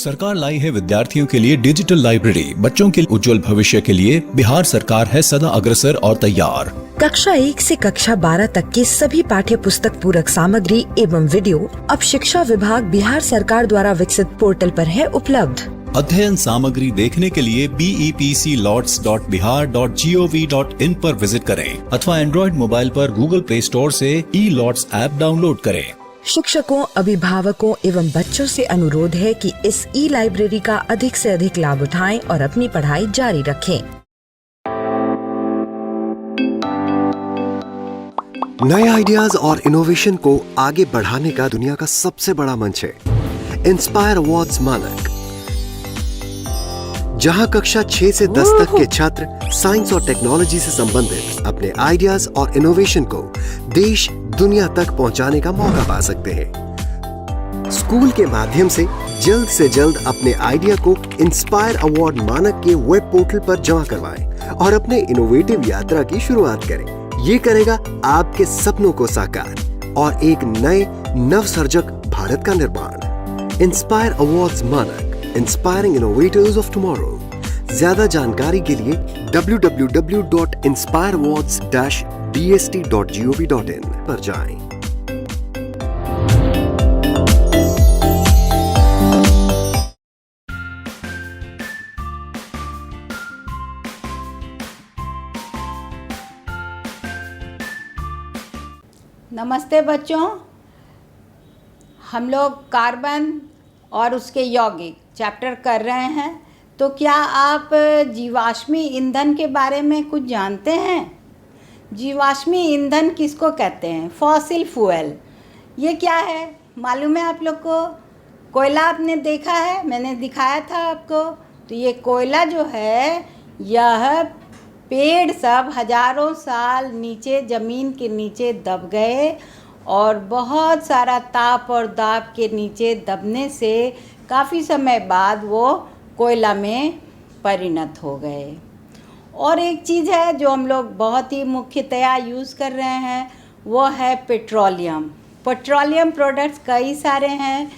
सरकार लाई है विद्यार्थियों के लिए डिजिटल लाइब्रेरी। बच्चों के उज्जवल भविष्य के लिए बिहार सरकार है सदा अग्रसर और तैयार। कक्षा 1 से कक्षा 12 तक की सभी पाठ्य पुस्तक पूरक सामग्री एवं वीडियो अब शिक्षा विभाग बिहार सरकार द्वारा विकसित पोर्टल पर है उपलब्ध। अध्ययन सामग्री देखने के लिए BEPCLOTS.bihar.gov.in पर विजिट करें अथवा एंड्रॉइड मोबाइल पर गूगल प्ले स्टोर से E-LOTS ऐप डाउनलोड करें। शिक्षकों, अभिभावकों एवं बच्चों से अनुरोध है कि इस लाइब्रेरी का अधिक से अधिक लाभ उठाएं और अपनी पढ़ाई जारी रखें। नए आइडियाज और इनोवेशन को आगे बढ़ाने का दुनिया का सबसे बड़ा मंच है इंस्पायर अवार्ड्स मानक, जहां कक्षा 6 से 10 तक के छात्र साइंस और टेक्नोलॉजी से संबंधित अपने आइडियाज और इनोवेशन को देश दुनिया तक पहुंचाने का मौका पा सकते हैं। स्कूल के माध्यम से जल्द अपने आइडिया को इंस्पायर अवार्ड मानक के वेब पोर्टल पर जमा करवाएं और अपने इनोवेटिव यात्रा की शुरुआत करें। ये करेगा आपके सपनों को साकार और एक नए नवसर्जक भारत का निर्माण। इंस्पायर अवार्ड्स मानक, इंस्पायरिंग इनोवेटर्स ऑफ टुमारो। ज्यादा जानकारी के लिए www.inspireawards-bst.gov.in पर जाएं। नमस्ते बच्चों, हम लोग कार्बन और उसके यौगिक चैप्टर कर रहे हैं। तो क्या आप जीवाश्मी ईंधन के बारे में कुछ जानते हैं? जीवाश्मी ईंधन किसको कहते हैं? Fossil fuel. ये क्या है मालूम है आप लोग को? कोयला आपने देखा है, मैंने दिखाया था आपको। तो ये कोयला जो है, यह पेड़ सब हजारों साल नीचे ज़मीन के नीचे दब गए और बहुत सारा ताप और दाब के नीचे दबने से काफ़ी समय बाद वो कोयला में परिणत हो गए। और एक चीज़ है जो हम लोग बहुत ही मुख्यतया यूज़ कर रहे हैं, वो है पेट्रोलियम। पेट्रोलियम प्रोडक्ट्स कई सारे हैं,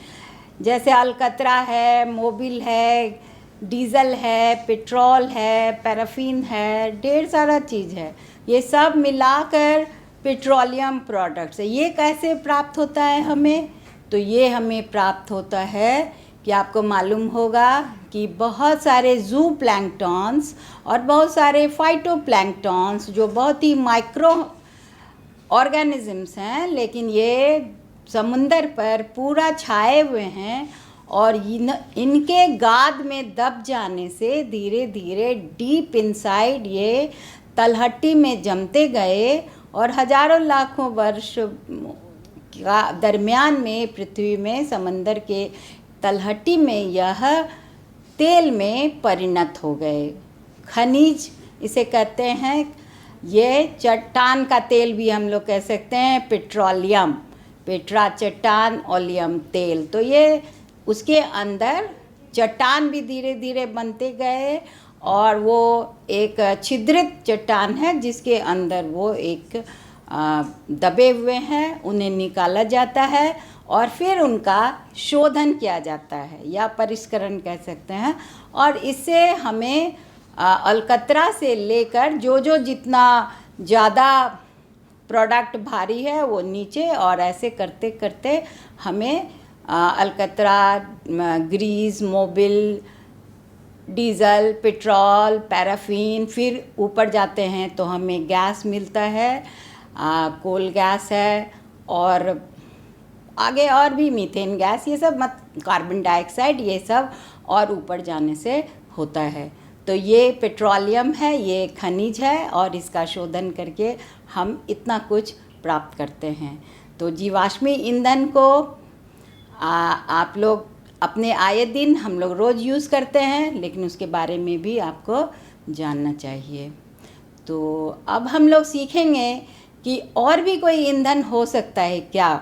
जैसे अलकतरा है, मोबिल है, डीज़ल है, पेट्रोल है, पैराफिन है, ढेर सारा चीज़ है। ये सब मिलाकर पेट्रोलियम प्रोडक्ट्स है। ये कैसे प्राप्त होता है हमें? तो ये हमें प्राप्त होता है कि आपको मालूम होगा कि बहुत सारे जू प्लैंक्टन्स और बहुत सारे फाइटोप्लैंक्टन्स जो बहुत ही माइक्रो ऑर्गेनिजम्स हैं, लेकिन ये समुंदर पर पूरा छाए हुए हैं और इनके गाद में दब जाने से धीरे धीरे डीप इनसाइड ये तलहटी में जमते गए और हजारों लाखों वर्ष का दरमियान में पृथ्वी में समंदर के तलहटी में यह तेल में परिणत हो गए। खनिज इसे कहते हैं। ये चट्टान का तेल भी हम लोग कह सकते हैं, पेट्रोलियम, पेट्रा चट्टान, ओलियम तेल। तो ये उसके अंदर चट्टान भी धीरे धीरे बनते गए और वो एक छिद्रित चट्टान है जिसके अंदर वो एक दबे हुए हैं, उन्हें निकाला जाता है और फिर उनका शोधन किया जाता है या परिष्करण कह सकते हैं। और इससे हमें अलकतरा से लेकर जो जितना ज़्यादा प्रोडक्ट भारी है वो नीचे, और ऐसे करते करते हमें अलकतरा, grease, Mobil, diesel, petrol, paraffin, फिर ऊपर जाते हैं तो हमें गैस मिलता है, कोल गैस है, और आगे और भी मीथेन गैस, ये सब कार्बन डाइऑक्साइड, ये सब और ऊपर जाने से होता है। तो ये पेट्रोलियम है, ये खनिज है और इसका शोधन करके हम इतना कुछ प्राप्त करते हैं। तो जीवाश्मी ईंधन को आप लोग अपने आए दिन, हम लोग रोज़ यूज़ करते हैं, लेकिन उसके बारे में भी आपको जानना चाहिए। तो अब हम लोग सीखेंगे कि और भी कोई ईंधन हो सकता है क्या।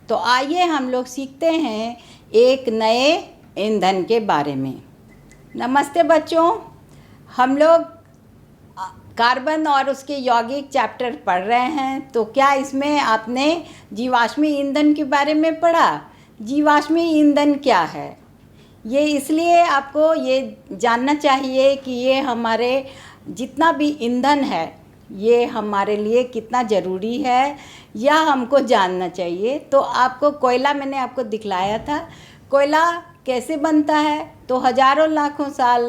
तो आइए हम लोग सीखते हैं एक नए ईंधन के बारे में। नमस्ते बच्चों, हम लोग कार्बन और उसके यौगिक चैप्टर पढ़ रहे हैं। तो क्या इसमें आपने जीवाश्मी ईंधन के बारे में पढ़ा? जीवाश्मी ईंधन क्या है? ये इसलिए आपको ये जानना चाहिए कि ये हमारे जितना भी ईंधन है ये हमारे लिए कितना ज़रूरी है, यह हमको जानना चाहिए। तो आपको कोयला मैंने आपको दिखलाया था, कोयला कैसे बनता है। तो हजारों लाखों साल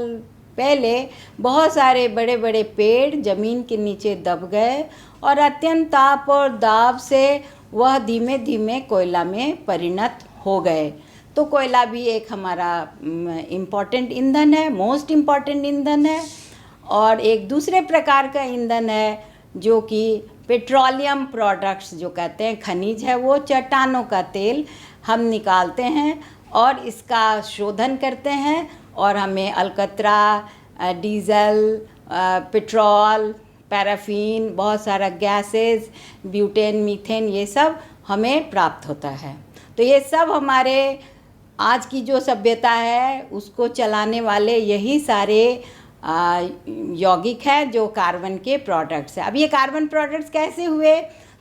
पहले बहुत सारे बड़े बड़े पेड़ ज़मीन के नीचे दब गए और अत्यंत ताप और दाब से वह धीमे धीमे कोयला में परिणत हो गए। तो कोयला भी एक हमारा इम्पॉर्टेंट ईंधन है, मोस्ट इम्पॉर्टेंट ईंधन है। और एक दूसरे प्रकार का ईंधन है जो कि पेट्रोलियम प्रोडक्ट्स जो कहते हैं, खनिज है, वो चट्टानों का तेल हम निकालते हैं और इसका शोधन करते हैं और हमें अलकतरा, डीज़ल, पेट्रोल, पैराफिन, बहुत सारा गैसेस, ब्यूटेन, मीथेन, ये सब हमें प्राप्त होता है। तो ये सब हमारे आज की जो सभ्यता है उसको चलाने वाले यही सारे यौगिक हैं जो कार्बन के प्रोडक्ट्स हैं। अब ये कार्बन प्रोडक्ट्स कैसे हुए?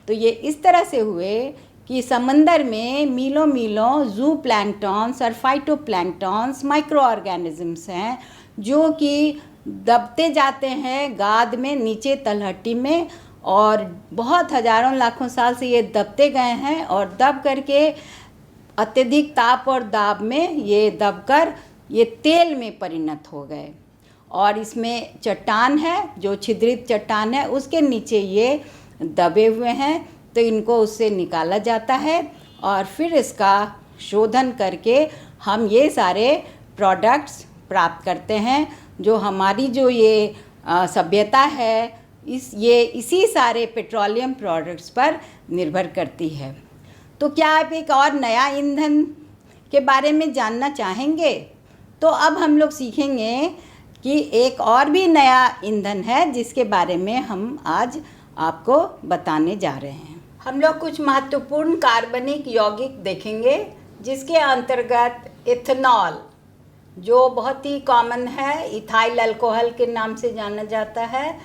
तो ये इस तरह से हुए कि समंदर में मीलों मीलों जू प्लैंक्टन्स और फाइटोप्लैंक्टन्स माइक्रो ऑर्गेनिजम्स हैं जो कि दबते जाते हैं गाद में, नीचे तलहटी में, और बहुत हजारों लाखों साल से ये दबते गए हैं और दब करके अत्यधिक ताप और दाब में ये दबकर ये तेल में परिणत हो गए। और इसमें चट्टान है, जो छिद्रित चट्टान है, उसके नीचे ये दबे हुए हैं। तो इनको उससे निकाला जाता है और फिर इसका शोधन करके हम ये सारे प्रोडक्ट्स प्राप्त करते हैं जो हमारी जो ये सभ्यता है इसी सारे पेट्रोलियम प्रोडक्ट्स पर निर्भर करती है। तो क्या आप एक और नया ईंधन के बारे में जानना चाहेंगे? तो अब हम लोग सीखेंगे कि एक और भी नया ईंधन है जिसके बारे में हम आज आपको बताने जा रहे हैं। हम लोग कुछ महत्वपूर्ण कार्बनिक यौगिक देखेंगे जिसके अंतर्गत इथेनॉल, जो बहुत ही कॉमन है, इथाइल अल्कोहल के नाम से जाना जाता है,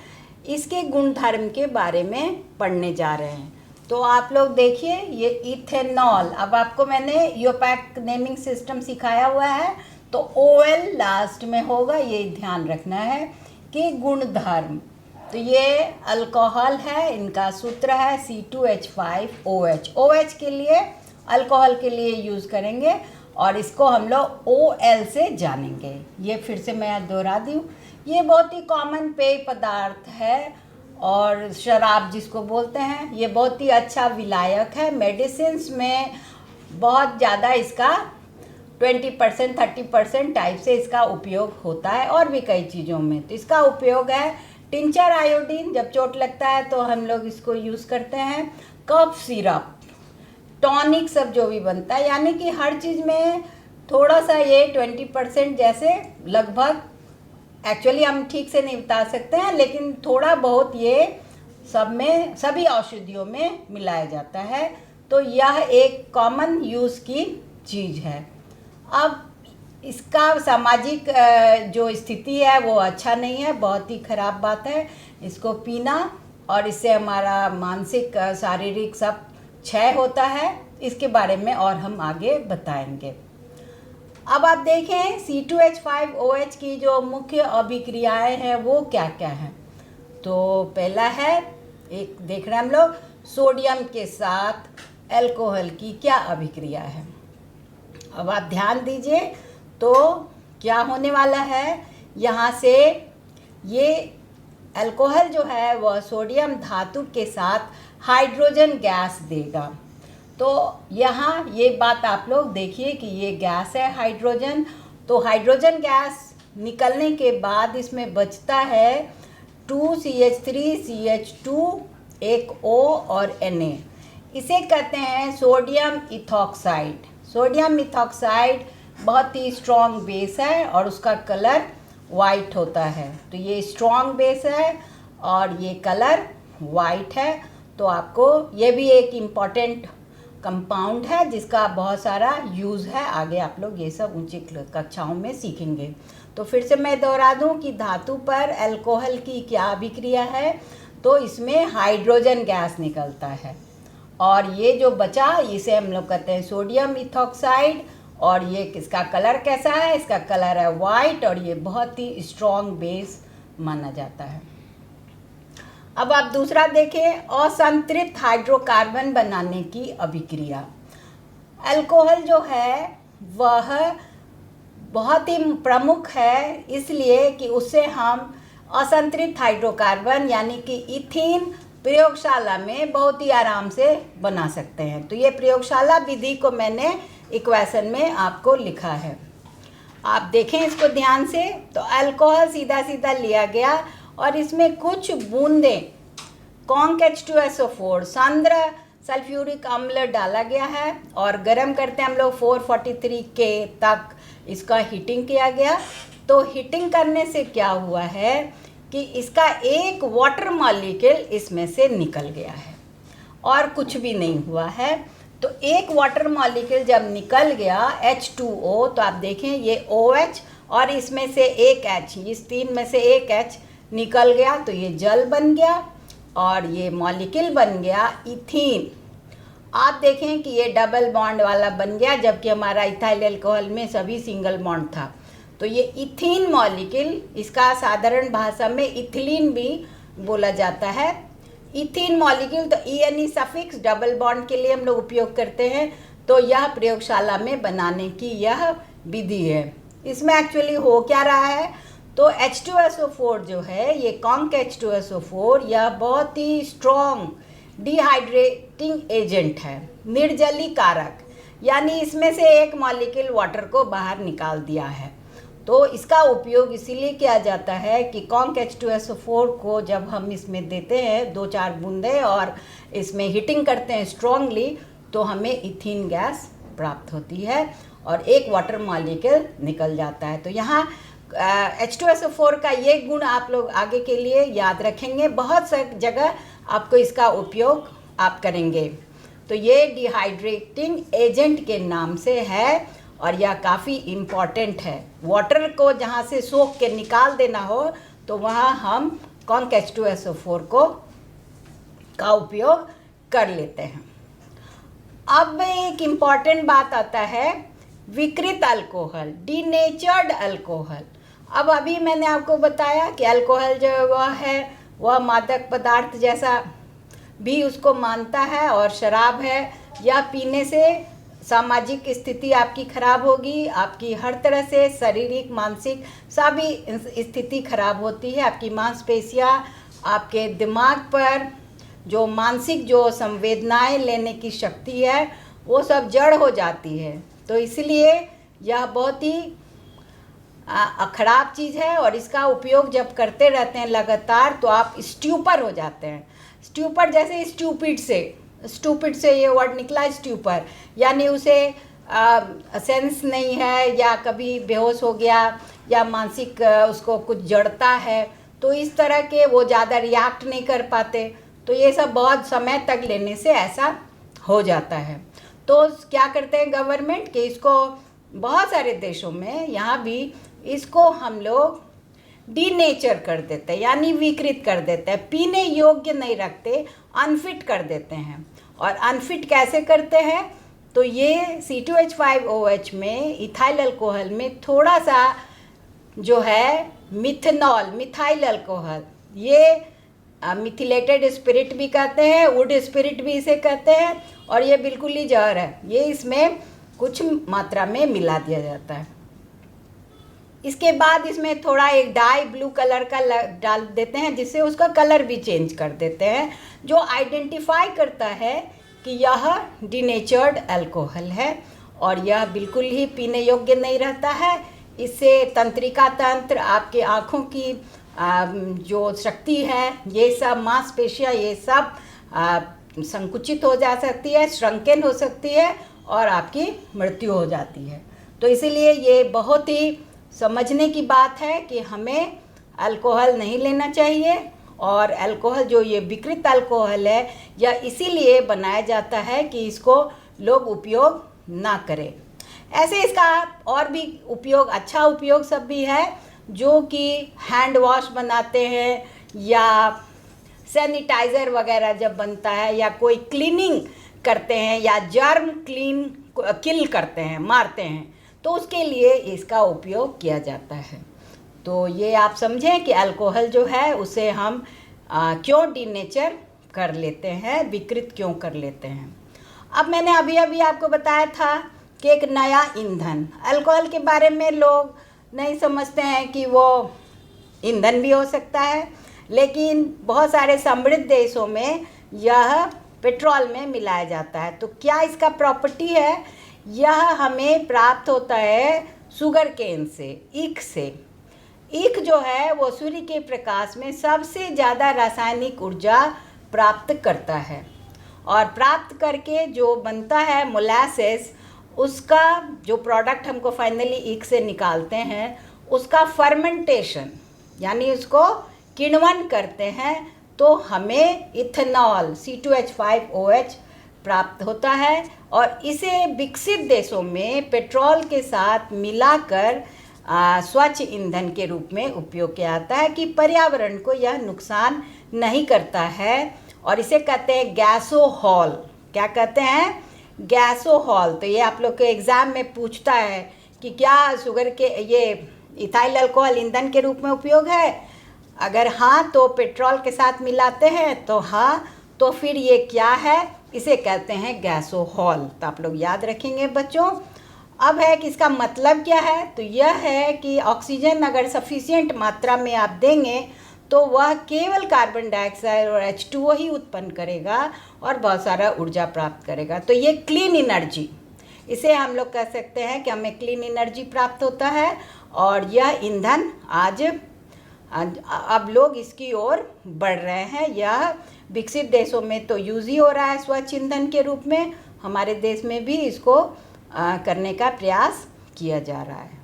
इसके गुणधर्म के बारे में पढ़ने जा रहे हैं। तो आप लोग देखिए ये इथेनॉल, अब आपको मैंने यूपैक नेमिंग सिस्टम सिखाया हुआ है तो OL लास्ट में होगा, ये ध्यान रखना है कि गुणधर्म। तो ये अल्कोहल है, इनका सूत्र है C2H5OH। OH के लिए अल्कोहल के लिए यूज़ करेंगे और इसको हम लोग OL से जानेंगे। ये फिर से मैं दोहरा दूँ, ये बहुत ही कॉमन पेय पदार्थ है और शराब जिसको बोलते हैं, ये बहुत ही अच्छा विलायक है। मेडिसिन्स में बहुत ज़्यादा इसका 20% 30% टाइप से इसका उपयोग होता है और भी कई चीज़ों में। तो इसका उपयोग है टिंचर आयोडीन, जब चोट लगता है तो हम लोग इसको यूज़ करते हैं। कफ सिरप, टॉनिक सब जो भी बनता है, यानी कि हर चीज़ में थोड़ा सा ये 20% जैसे लगभग, एक्चुअली हम ठीक से नहीं बता सकते हैं, लेकिन थोड़ा बहुत ये सब में, सभी औषधियों में मिलाया जाता है। तो यह एक कॉमन यूज़ की चीज़ है। अब इसका सामाजिक जो स्थिति है वो अच्छा नहीं है, बहुत ही ख़राब बात है इसको पीना, और इससे हमारा मानसिक शारीरिक सब क्षय होता है। इसके बारे में और हम आगे बताएंगे। अब आप देखें C2H5OH की जो मुख्य अभिक्रियाएं हैं वो क्या क्या हैं। तो पहला है, एक देख रहे हैं हम लोग, सोडियम के साथ अल्कोहल की क्या अभिक्रिया है। अब आप ध्यान दीजिए तो क्या होने वाला है, यहाँ से ये अल्कोहल जो है वह सोडियम धातु के साथ हाइड्रोजन गैस देगा। तो यहाँ ये बात आप लोग देखिए कि ये गैस है हाइड्रोजन। तो हाइड्रोजन गैस निकलने के बाद इसमें बचता है 2CH3 CH2 एक O और Na। इसे कहते हैं सोडियम इथॉक्साइड। सोडियम इथॉक्साइड बहुत ही स्ट्रॉन्ग बेस है और उसका कलर वाइट होता है। तो ये स्ट्रॉन्ग बेस है और ये कलर वाइट है। तो आपको ये भी एक इम्पॉर्टेंट कंपाउंड है जिसका बहुत सारा यूज़ है। आगे आप लोग ये सब ऊंची कक्षाओं में सीखेंगे। तो फिर से मैं दोहरा दूं कि धातु पर अल्कोहल की क्या अभिक्रिया है। तो इसमें हाइड्रोजन गैस निकलता है और ये जो बचा इसे हम लोग कहते हैं सोडियम इथॉक्साइड और ये किसका कलर कैसा है? इसका कलर है वाइट और ये बहुत ही स्ट्रॉन्ग बेस माना जाता है। अब आप दूसरा देखें, असंतृप्त हाइड्रोकार्बन बनाने की अभिक्रिया। अल्कोहल जो है वह बहुत ही प्रमुख है, इसलिए कि उससे हम असंतृप्त हाइड्रोकार्बन यानी कि इथीन प्रयोगशाला में बहुत ही आराम से बना सकते हैं। तो ये प्रयोगशाला विधि को मैंने इक्वेशन में आपको लिखा है, आप देखें इसको ध्यान से। तो अल्कोहल सीधा सीधा लिया गया और इसमें कुछ बूंदें कॉन्क H2SO4 सांद्र सल्फ्यूरिक अम्ल डाला गया है और गर्म करते हैं हम लोग 443 K तक इसका हीटिंग किया गया। तो हीटिंग करने से क्या हुआ है कि इसका एक वाटर मॉलिक्यूल इसमें से निकल गया है और कुछ भी नहीं हुआ है। तो एक वाटर मॉलिक्यूल जब निकल गया H2O, तो आप देखें ये OH और इसमें से एक H, इस तीन में से एक H निकल गया, तो ये जल बन गया और ये मॉलिक्यूल बन गया इथीन। आप देखें कि ये डबल बॉन्ड वाला बन गया, जबकि हमारा इथाइल अल्कोहल में सभी सिंगल बॉन्ड था। तो ये इथीन मॉलिक्यूल, इसका साधारण भाषा में इथिलीन भी बोला जाता है। इथीन मॉलिक्यूल, तो ENE सफिक्स डबल बॉन्ड के लिए हम लोग उपयोग करते हैं। तो यह प्रयोगशाला में बनाने की यह विधि है। इसमें एक्चुअली हो क्या रहा है, तो H2SO4 जो है, ये कॉन्क H2SO4 यह बहुत ही स्ट्रॉन्ग डिहाइड्रेटिंग एजेंट है, निर्जलीकारक, यानी इसमें से एक मॉलिक्यूल वाटर को बाहर निकाल दिया है। तो इसका उपयोग इसीलिए किया जाता है कि कॉन्क H2SO4 को जब हम इसमें देते हैं 2-4 बूंदे और इसमें हीटिंग करते हैं स्ट्रांगली, तो हमें इथीन गैस प्राप्त होती है और एक वाटर मॉलिक्यूल निकल जाता है। तो यहाँ H2SO4 का ये गुण आप लोग आगे के लिए याद रखेंगे, बहुत सा जगह आपको इसका उपयोग आप करेंगे। तो ये डिहाइड्रेटिंग एजेंट के नाम से है और यह काफ़ी इम्पॉर्टेंट है। वाटर को जहाँ से सोख के निकाल देना हो तो वहाँ हम कॉन्क H2SO4 का उपयोग कर लेते हैं। अब एक इम्पॉर्टेंट बात आता है विकृत अल्कोहल, डीनेचर्ड अल्कोहल। अब अभी मैंने आपको बताया कि अल्कोहल जो वह मादक पदार्थ जैसा भी उसको मानता है और शराब है, यह पीने से सामाजिक स्थिति आपकी खराब होगी, आपकी हर तरह से शारीरिक मानसिक सभी स्थिति खराब होती है। आपकी मांसपेशियां, आपके दिमाग पर जो मानसिक जो संवेदनाएं लेने की शक्ति है वो सब जड़ हो जाती है। तो इसलिए यह बहुत ही खराब चीज़ है और इसका उपयोग जब करते रहते हैं लगातार तो आप स्ट्यूपर हो जाते हैं। स्ट्यूपर जैसे स्टूपिड से ये वर्ड निकला, स्ट्यूपर, यानी उसे सेंस नहीं है या कभी बेहोश हो गया या मानसिक उसको कुछ जड़ता है, तो इस तरह के वो ज़्यादा रिएक्ट नहीं कर पाते। तो ये सब बहुत समय तक लेने से ऐसा हो जाता है। तो क्या करते हैं गवर्नमेंट कि इसको बहुत सारे देशों में, यहाँ भी इसको हम लोग डीनेचर कर देते हैं, यानी विकृत कर देते हैं, पीने योग्य नहीं रखते, अनफिट कर देते हैं। और अनफिट कैसे करते हैं, तो ये C2H5OH में इथाइल अल्कोहल में थोड़ा सा जो है मिथेनॉल, मिथाइल अल्कोहल, ये मिथिलेटेड स्पिरिट भी कहते हैं, वुड स्पिरिट भी इसे कहते हैं, और ये बिल्कुल ही जहर है, ये इसमें कुछ मात्रा में मिला दिया जाता है। इसके बाद इसमें थोड़ा एक डाई ब्लू कलर का डाल देते हैं जिससे उसका कलर भी चेंज कर देते हैं, जो आइडेंटिफाई करता है कि यह डीनेचर्ड अल्कोहल है और यह बिल्कुल ही पीने योग्य नहीं रहता है। इससे तंत्रिका तंत्र, आपके आँखों की जो शक्ति है, ये सब मांसपेशियाँ, ये सब संकुचित हो जा सकती है, श्रंकन हो सकती है और आपकी मृत्यु हो जाती है। तो इसीलिए ये बहुत ही समझने की बात है कि हमें अल्कोहल नहीं लेना चाहिए। और अल्कोहल जो ये विकृत अल्कोहल है, यह इसीलिए बनाया जाता है कि इसको लोग उपयोग ना करें। ऐसे इसका और भी उपयोग, अच्छा उपयोग सब भी है, जो कि हैंड वॉश बनाते हैं या सैनिटाइज़र वगैरह जब बनता है या कोई क्लीनिंग करते हैं या जर्म किल करते हैं, मारते हैं, तो उसके लिए इसका उपयोग किया जाता है। तो ये आप समझें कि अल्कोहल जो है उसे हम क्यों डिनेचर कर लेते हैं, विकृत क्यों कर लेते हैं। अब मैंने अभी अभी आपको बताया था कि एक नया ईंधन, अल्कोहल के बारे में लोग नहीं समझते हैं कि वो ईंधन भी हो सकता है, लेकिन बहुत सारे समृद्ध देशों में यह पेट्रोल में मिलाया जाता है। तो क्या इसका प्रॉपर्टी है, यह हमें प्राप्त होता है शुगर केन से, ईख से। ईख जो है वो सूर्य के प्रकाश में सबसे ज़्यादा रासायनिक ऊर्जा प्राप्त करता है, और प्राप्त करके जो बनता है मोलासेस, उसका जो प्रोडक्ट हमको फाइनली ईख से निकालते हैं, उसका फर्मेंटेशन यानी उसको किण्वन करते हैं, तो हमें इथेनॉल C2H5OH प्राप्त होता है। और इसे विकसित देशों में पेट्रोल के साथ मिलाकर स्वच्छ ईंधन के रूप में उपयोग किया जाता है कि पर्यावरण को यह नुकसान नहीं करता है। और इसे कहते हैं गैसोहॉल। क्या कहते हैं? गैसोहॉल। तो ये आप लोग के एग्ज़ाम में पूछता है कि क्या शुगर के ये इथाइल अल्कोहल ईंधन के रूप में उपयोग है। अगर हाँ तो पेट्रोल के साथ मिलाते हैं तो हाँ, तो फिर ये क्या है, इसे कहते हैं गैसोहॉल। तो आप लोग याद रखेंगे बच्चों। अब है कि इसका मतलब क्या है, तो यह है कि ऑक्सीजन अगर सफिशिएंट मात्रा में आप देंगे तो वह केवल कार्बन डाइऑक्साइड और H2O ही उत्पन्न करेगा और बहुत सारा ऊर्जा प्राप्त करेगा। तो ये क्लीन एनर्जी, इसे हम लोग कह सकते हैं कि हमें क्लीन एनर्जी प्राप्त होता है। और यह ईंधन आज अब लोग इसकी ओर बढ़ रहे हैं। यह विकसित देशों में तो यूज़ ही हो रहा है स्वच्छ ईंधन के रूप में, हमारे देश में भी इसको करने का प्रयास किया जा रहा है।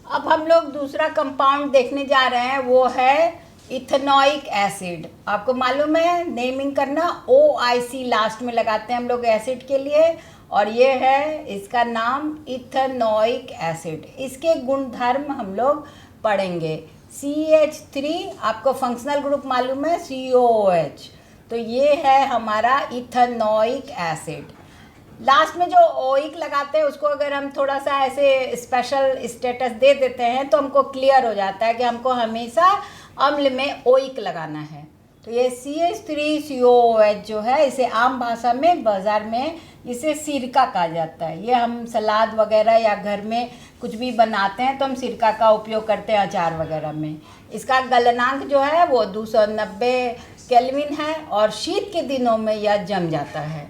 अब हम लोग दूसरा कंपाउंड देखने जा रहे हैं, वो है इथेनोइक एसिड। आपको मालूम है नेमिंग करना, OIC लास्ट में लगाते हैं हम लोग एसिड के लिए, और ये है इसका नाम इथेनोइक एसिड। इसके गुणधर्म हम लोग पढ़ेंगे। CH3 आपको फंक्शनल ग्रुप मालूम है, COOH। तो ये है हमारा इथेनोइक एसिड। लास्ट में जो ओइक लगाते हैं उसको अगर हम थोड़ा सा ऐसे स्पेशल स्टेटस दे देते हैं तो हमको क्लियर हो जाता है कि हमको हमेशा अम्ल में ओइक लगाना है। तो ये CH3COOH जो है, इसे आम भाषा में बाज़ार में इसे सिरका कहा जाता है। ये हम सलाद वगैरह या घर में कुछ भी बनाते हैं तो हम सिरका का उपयोग करते हैं अचार वगैरह में। इसका गलनांक जो है वो 290 केल्विन है और शीत के दिनों में यह जम जाता है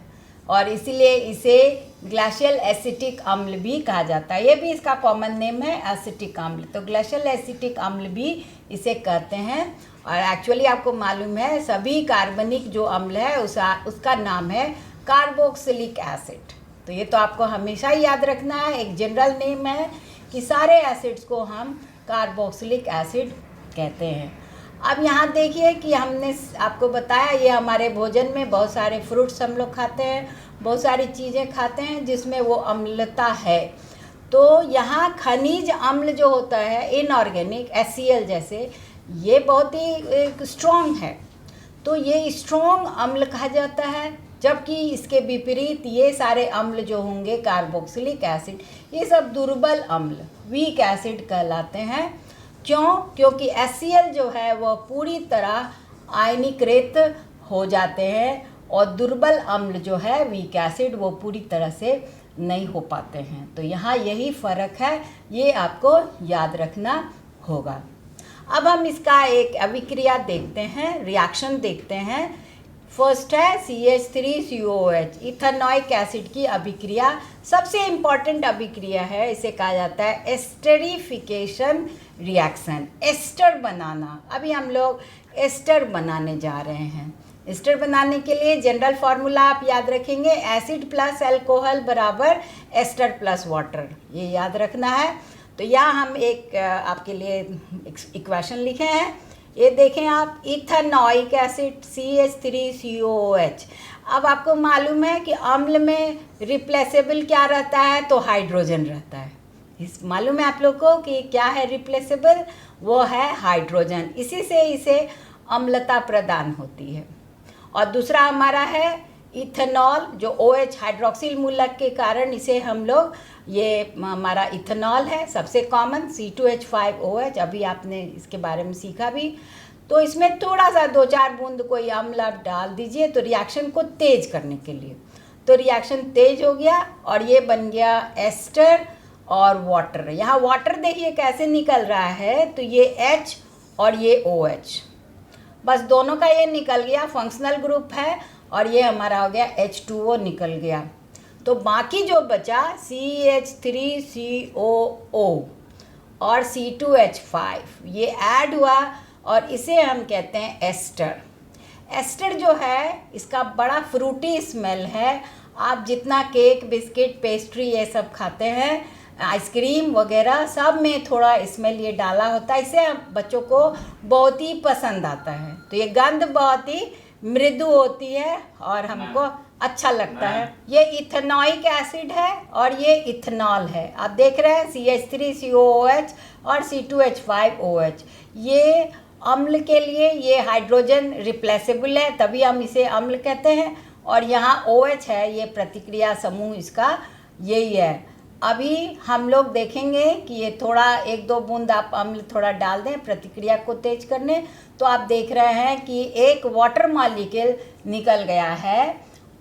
और इसीलिए इसे ग्लेशियल एसिटिक अम्ल भी कहा जाता है। ये भी इसका कॉमन नेम है एसिटिक अम्ल। तो ग्लेशियल एसिटिक अम्ल भी इसे कहते हैं। और एक्चुअली आपको मालूम है सभी कार्बनिक जो अम्ल है उसका नाम है कार्बोक्सिलिक एसिड। तो ये तो आपको हमेशा ही याद रखना है, एक जनरल नेम है कि सारे एसिड्स को हम कार्बोक्सिलिक एसिड कहते हैं। अब यहाँ देखिए कि हमने आपको बताया ये हमारे भोजन में बहुत सारे फ्रूट्स हम लोग खाते हैं, बहुत सारी चीज़ें खाते हैं जिसमें वो अम्लता है। तो यहाँ खनिज अम्ल जो होता है इनऑर्गेनिक HCl जैसे, ये बहुत ही स्ट्रॉन्ग है, तो ये स्ट्रॉन्ग अम्ल कहा जाता है। जबकि इसके विपरीत ये सारे अम्ल जो होंगे कार्बोक्सिलिक एसिड, ये सब दुर्बल अम्ल वीक एसिड कहलाते हैं। क्यों? क्योंकि HCl जो है वह पूरी तरह आयनीकृत हो जाते हैं और दुर्बल अम्ल जो है वीक एसिड वो पूरी तरह से नहीं हो पाते हैं। तो यहाँ यही फ़र्क है, ये आपको याद रखना होगा। अब हम इसका एक अभिक्रिया देखते हैं, रिएक्शन देखते हैं। फर्स्ट है CH3COOH, इथेनोइक एसिड की अभिक्रिया। सबसे इम्पॉर्टेंट अभिक्रिया है, इसे कहा जाता है एस्टरिफिकेशन रिएक्शन, एस्टर बनाना। अभी हम लोग एस्टर बनाने जा रहे हैं। एस्टर बनाने के लिए जनरल फार्मूला आप याद रखेंगे, एसिड प्लस अल्कोहल बराबर एस्टर प्लस वाटर, ये याद रखना है। तो यहाँ हम एक आपके लिए इक्वेशन लिखे हैं, ये देखें आप, इथेनोइक एसिड CH3COOH। अब आपको मालूम है कि अम्ल में रिप्लेसेबल क्या रहता है, तो हाइड्रोजन रहता है। इस मालूम है आप लोग को कि क्या है रिप्लेसेबल, वो है हाइड्रोजन। इसी से इसे अम्लता प्रदान होती है। और दूसरा हमारा है इथेनॉल जो OH हाइड्रोक्सिल मूलक के कारण इसे हम लोग, ये हमारा इथेनॉल है सबसे कॉमन, C2H5OH, अभी आपने इसके बारे में सीखा भी। तो इसमें थोड़ा सा 2-4 बूंद कोई अम्ल आप डाल दीजिए तो रिएक्शन को तेज करने के लिए। तो रिएक्शन तेज हो गया और ये बन गया एस्टर और वाटर। यहाँ वाटर देखिए कैसे निकल रहा है, तो ये H और ये OH, बस दोनों का ये निकल गया, फंक्शनल ग्रुप है, और ये हमारा हो गया H2O निकल गया। तो बाकी जो बचा CH3COO और C2H5 ये ऐड हुआ और इसे हम कहते हैं एस्टर। एस्टर जो है इसका बड़ा फ्रूटी स्मेल है। आप जितना केक, बिस्किट, पेस्ट्री ये सब खाते हैं, आइसक्रीम वगैरह, सब में थोड़ा स्मेल ये डाला होता है, इससे बच्चों को बहुत ही पसंद आता है। तो ये गंध बहुत ही मृदु होती है और हमको अच्छा लगता है। ये इथेनॉइक एसिड है और ये इथेनॉल है। आप देख रहे हैं CH3COOH और C2H5OH। ये अम्ल के लिए ये हाइड्रोजन रिप्लेसेबल है, तभी हम इसे अम्ल कहते हैं। और यहाँ OH है, ये प्रतिक्रिया समूह इसका यही है। अभी हम लोग देखेंगे कि ये थोड़ा 1-2 बूंद आप अम्ल थोड़ा डाल दें प्रतिक्रिया को तेज करने, तो आप देख रहे हैं कि एक वाटर मॉलिक्यूल निकल गया है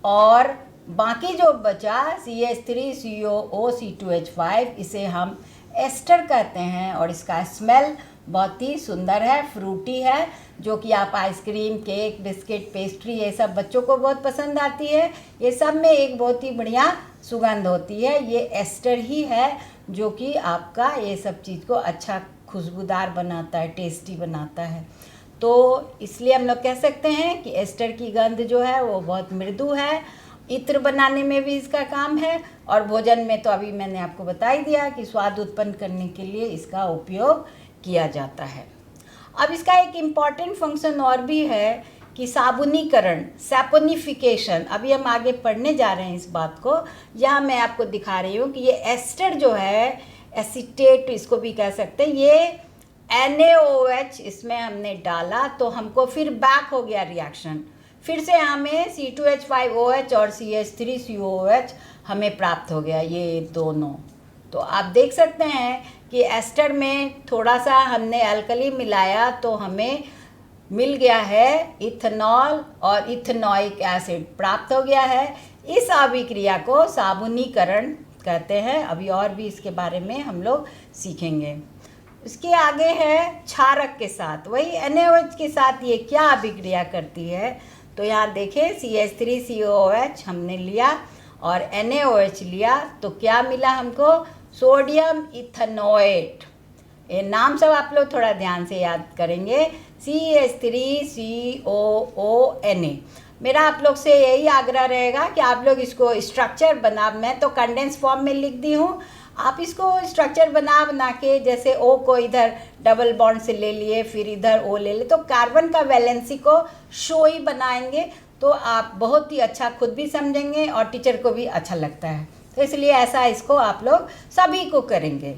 और बाकी जो बचा CH3COO C2H5 इसे हम एस्टर कहते हैं। और इसका स्मेल बहुत ही सुंदर है, फ्रूटी है, जो कि आप आइसक्रीम, केक, बिस्किट, पेस्ट्री ये सब बच्चों को बहुत पसंद आती है। ये सब में एक बहुत ही बढ़िया सुगंध होती है। ये एस्टर ही है जो कि आपका ये सब चीज़ को अच्छा खुशबूदार बनाता है, टेस्टी बनाता है। तो इसलिए हम लोग कह सकते हैं कि एस्टर की गंध जो है वो बहुत मृदु है। इत्र बनाने में भी इसका काम है और भोजन में तो अभी मैंने आपको बता ही दिया कि स्वाद उत्पन्न करने के लिए इसका उपयोग किया जाता है। अब इसका एक इम्पॉर्टेंट फंक्शन और भी है कि साबुनीकरण, सैपोनिफिकेशन, अभी हम आगे पढ़ने जा रहे हैं इस बात को। यहाँ मैं आपको दिखा रही हूँ कि ये एस्टर जो है, एसीटेट इसको भी कह सकते हैं, ये NaOH इसमें हमने डाला तो हमको फिर बैक हो गया रिएक्शन, फिर से हमें C2H5OH और CH3COOH हमें प्राप्त हो गया, ये दोनों। तो आप देख सकते हैं कि एस्टर में थोड़ा सा हमने अल्कली मिलाया तो हमें मिल गया है इथेनॉल और इथेनॉइक एसिड प्राप्त हो गया है। इस अभिक्रिया को साबुनीकरण कहते हैं। अभी और भी इसके बारे में हम लोग सीखेंगे। इसके आगे है क्षारक के साथ, वही NaOH के साथ ये क्या अभिक्रिया करती है। तो यहाँ देखें CH3COOH हमने लिया और NaOH लिया तो क्या मिला हमको, सोडियम इथेनोएट। ये नाम सब आप लोग थोड़ा ध्यान से याद करेंगे, CH3COONA। मेरा आप लोग से यही आग्रह रहेगा कि आप लोग इसको स्ट्रक्चर बना, मैं तो कंडेंस फॉर्म में लिख दी हूँ, आप इसको स्ट्रक्चर बना के, जैसे O को इधर डबल बॉन्ड से ले लिए, फिर इधर O ले ले, तो कार्बन का वैलेंसी को शो ही बनाएंगे तो आप बहुत ही अच्छा खुद भी समझेंगे और टीचर को भी अच्छा लगता है। तो इसलिए ऐसा इसको आप लोग सभी को करेंगे।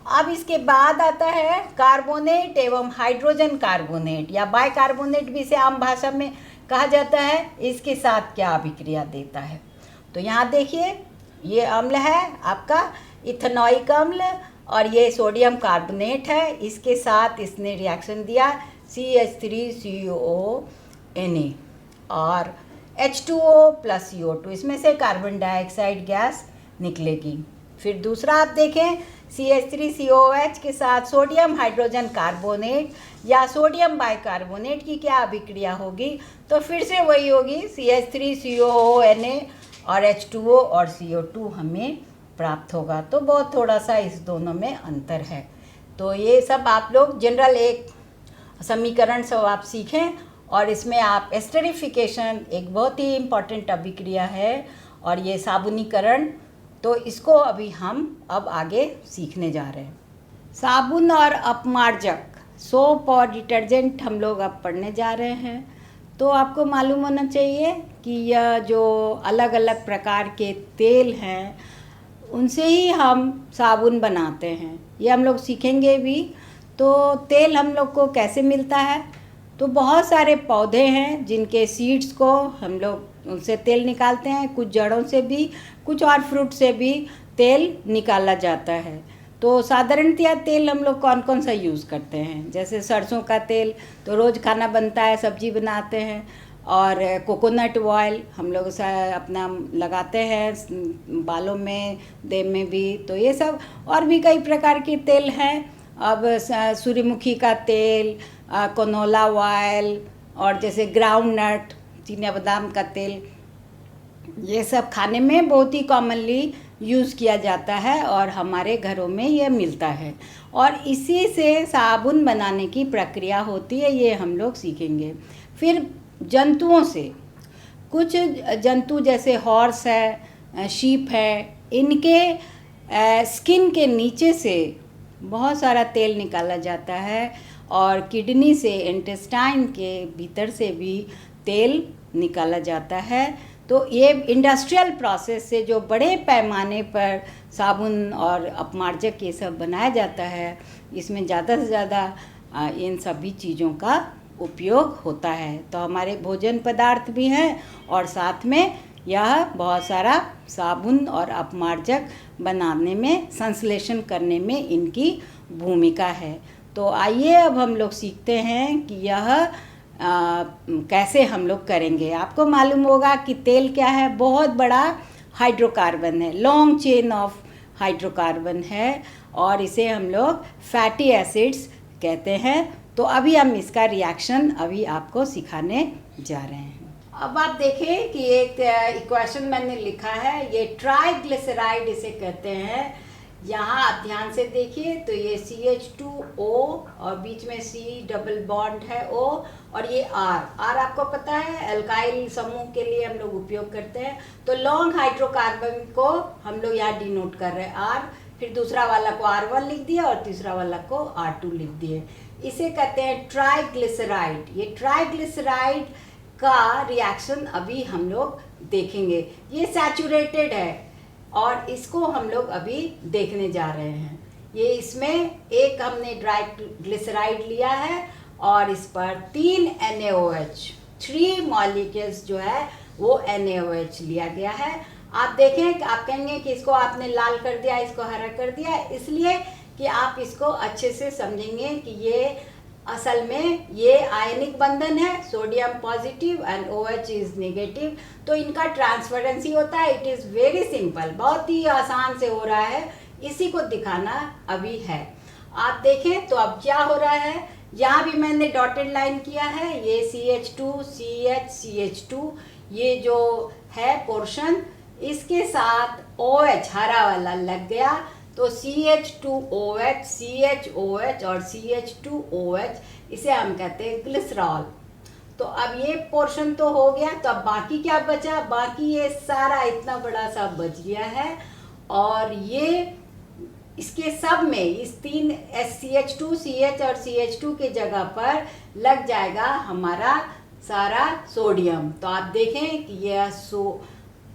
अब इसके बाद आता है कार्बोनेट एवं हाइड्रोजन कार्बोनेट या बाइकार्बोनेट भी इसे आम भाषा में कहा जाता है। इसके साथ क्या अभिक्रिया देता है, तो यहाँ देखिए ये अम्ल है आपका इथेनॉइक अम्ल और ये सोडियम कार्बोनेट है। इसके साथ इसने रिएक्शन दिया CH3COONA और H2O प्लस CO2, इसमें से कार्बन डाइऑक्साइड गैस निकलेगी। फिर दूसरा आप देखें CH3COOH के साथ सोडियम हाइड्रोजन कार्बोनेट या सोडियम बाइकार्बोनेट की क्या अभिक्रिया होगी, तो फिर से वही होगी CH3COONA और H2O और CO2 हमें प्राप्त होगा। तो बहुत थोड़ा सा इस दोनों में अंतर है। तो ये सब आप लोग जनरल एक समीकरण सब आप सीखें और इसमें आप एस्टरिफिकेशन एक बहुत ही इम्पॉर्टेंट अभिक्रिया है और ये साबुनीकरण, तो इसको अभी हम अब आगे सीखने जा रहे हैं। साबुन और अपमार्जक, सोप और डिटर्जेंट हम लोग अब पढ़ने जा रहे हैं। तो आपको मालूम होना चाहिए कि यह जो अलग अलग प्रकार के तेल हैं उनसे ही हम साबुन बनाते हैं, ये हम लोग सीखेंगे भी। तो तेल हम लोग को कैसे मिलता है, तो बहुत सारे पौधे हैं जिनके सीड्स को हम लोग उनसे तेल निकालते हैं, कुछ जड़ों से भी, कुछ और फ्रूट से भी तेल निकाला जाता है। तो साधारणतया तेल हम लोग कौन कौन सा यूज़ करते हैं, जैसे सरसों का तेल तो रोज़ खाना बनता है, सब्जी बनाते हैं, और कोकोनट ऑयल हम लोग अपना लगाते हैं बालों में, देह में भी। तो ये सब और भी कई प्रकार के तेल हैं। अब सूर्यमुखी का तेल, कनोला ऑयल, और जैसे ग्राउंड नट, चिनिया बादाम का तेल, ये सब खाने में बहुत ही कॉमनली यूज़ किया जाता है और हमारे घरों में ये मिलता है। और इसी से साबुन बनाने की प्रक्रिया होती है, ये हम लोग सीखेंगे। फिर जंतुओं से, कुछ जंतु जैसे हॉर्स है, शीप है, इनके स्किन के नीचे से बहुत सारा तेल निकाला जाता है, और किडनी से, इंटेस्टाइन के भीतर से भी तेल निकाला जाता है। तो ये इंडस्ट्रियल प्रोसेस से जो बड़े पैमाने पर साबुन और अपमार्जक ये सब बनाया जाता है, इसमें ज़्यादा से ज़्यादा इन सभी चीज़ों का उपयोग होता है। तो हमारे भोजन पदार्थ भी हैं, और साथ में यह बहुत सारा साबुन और अपमार्जक बनाने में, संश्लेषण करने में इनकी भूमिका है। तो आइए अब हम लोग सीखते हैं कि यह कैसे हम लोग करेंगे। आपको मालूम होगा कि तेल क्या है, बहुत बड़ा हाइड्रोकार्बन है, लॉन्ग चेन ऑफ हाइड्रोकार्बन है, और इसे हम लोग फैटी एसिड्स कहते हैं। तो अभी हम इसका रिएक्शन अभी आपको सिखाने जा रहे हैं। अब आप देखें कि एक इक्वेशन मैंने लिखा है, ये ट्राइग्लिसराइड इसे कहते हैं। यहाँ आप ध्यान से देखिए तो ये CH2O और बीच में C डबल बॉन्ड है O, और ये R आपको पता है एल्काइल समूह के लिए हम लोग उपयोग करते हैं। तो लॉन्ग हाइड्रोकार्बन को हम लोग यहाँ डिनोट कर रहे हैं R, फिर दूसरा वाला को R1 लिख दिया और तीसरा वाला को R2 लिख दिए। इसे कहते हैं ट्राइग्लिसराइड। ये ट्राइग्लिसराइड का रिएक्शन अभी हम लोग देखेंगे। ये सैचुरेटेड है और इसको हम लोग अभी देखने जा रहे हैं। ये इसमें एक हमने ट्राइग्लिसराइड लिया है और इस पर 3 NaOH, 3 मॉलिक्यूल्स जो है वो NaOH लिया गया है। आप देखें, आप कहेंगे कि इसको आपने लाल कर दिया, इसको हरा कर दिया, इसलिए कि आप इसको अच्छे से समझेंगे कि ये असल में ये आयनिक बंधन है, sodium positive and OH is negative. तो इनका ट्रांसफरेंसी होता है। इट इज़ वेरी सिंपल, बहुत ही आसान से हो रहा है, इसी को दिखाना अभी है। आप देखें तो अब क्या हो रहा है, यहाँ भी मैंने डॉटेड लाइन किया है, ये CH2 CH CH2 ये जो है पोर्शन, इसके साथ OH हरा वाला लग गया, तो CH2OH, CHOH और CH2OH, इसे हम कहते हैं ग्लिसरॉल। तो अब ये पोर्शन तो हो गया, तो अब बाकी क्या बचा, बाकी ये सारा इतना बड़ा सा बच गया है, और ये इसके सब में इस 3 CH2 CH और CH2 के जगह पर लग जाएगा हमारा सारा सोडियम। तो आप देखें कि यह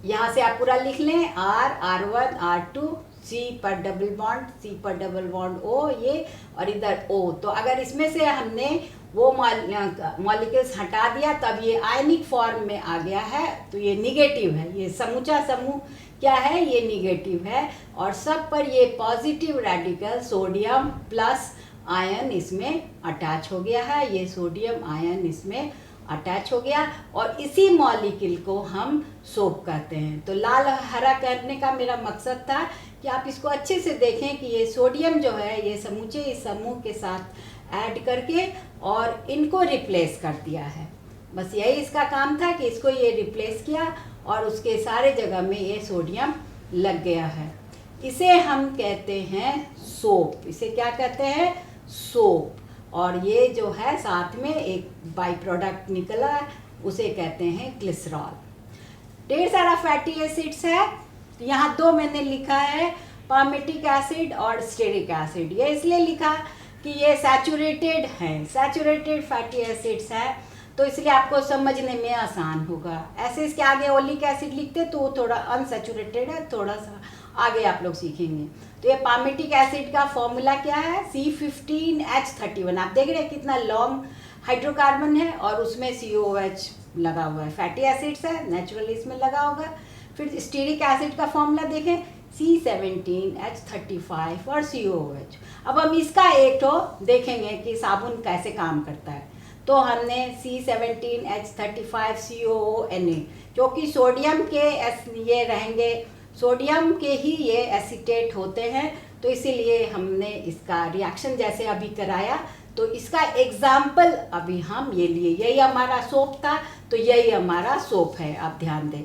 यहाँ से आप पूरा लिख लें, R1 R2 C पर डबल बॉन्ड, C पर डबल बॉन्ड O ये, और इधर O। तो अगर इसमें से हमने वो मॉलिक्यूल्स हटा दिया तब ये आयनिक फॉर्म में आ गया है, तो ये निगेटिव है। ये समूचा समूह क्या है, ये निगेटिव है, और सब पर ये positive radical sodium plus ion इसमें अटैच हो गया है। ये सोडियम आयन इसमें अटैच हो गया, और इसी मॉलिक्यूल को हम सोप कहते हैं। तो लाल हरा करने का मेरा मकसद था कि आप इसको अच्छे से देखें कि ये सोडियम जो है ये समूचे इस समूह के साथ ऐड करके और इनको रिप्लेस कर दिया है। बस यही इसका काम था कि इसको ये रिप्लेस किया और उसके सारे जगह में ये सोडियम लग गया है। इसे हम कहते हैं सोप। इसे क्या कहते हैं, सोप। और ये जो है साथ में एक बाई प्रोडक्ट निकला, उसे कहते हैं ग्लिसरॉल। ढेर सारा फैटी एसिड्स है, यहाँ 2 मैंने लिखा है, पामेटिक एसिड और स्टेरिक एसिड। ये इसलिए लिखा कि ये सैचुरेटेड हैं, सैचुरेटेड फैटी एसिड्स है, तो इसलिए आपको समझने में आसान होगा। ऐसे इसके आगे ओलिक एसिड लिखते तो वो थोड़ा अनसैचुरेटेड है, थोड़ा सा आगे आप लोग सीखेंगे। तो ये पामेटिक एसिड का फॉर्मूला क्या है, C15H31। आप देख रहे हैं कितना लॉन्ग हाइड्रोकार्बन है और उसमें COH लगा हुआ है, फैटी एसिड्स है नेचुरली इसमें लगा होगा। फिर स्टीरिक एसिड का फॉर्मूला देखें C17H35 और COOH। अब हम इसका एक तो देखेंगे कि साबुन कैसे काम करता है। तो हमने C17H35 COONA, क्योंकि सोडियम के ये रहेंगे, सोडियम के ही ये एसीटेट होते हैं, तो इसीलिए हमने इसका रिएक्शन जैसे अभी कराया तो इसका एग्जाम्पल अभी हम ये लिए। यही हमारा सोप था, तो यही हमारा सोप है, आप ध्यान दें।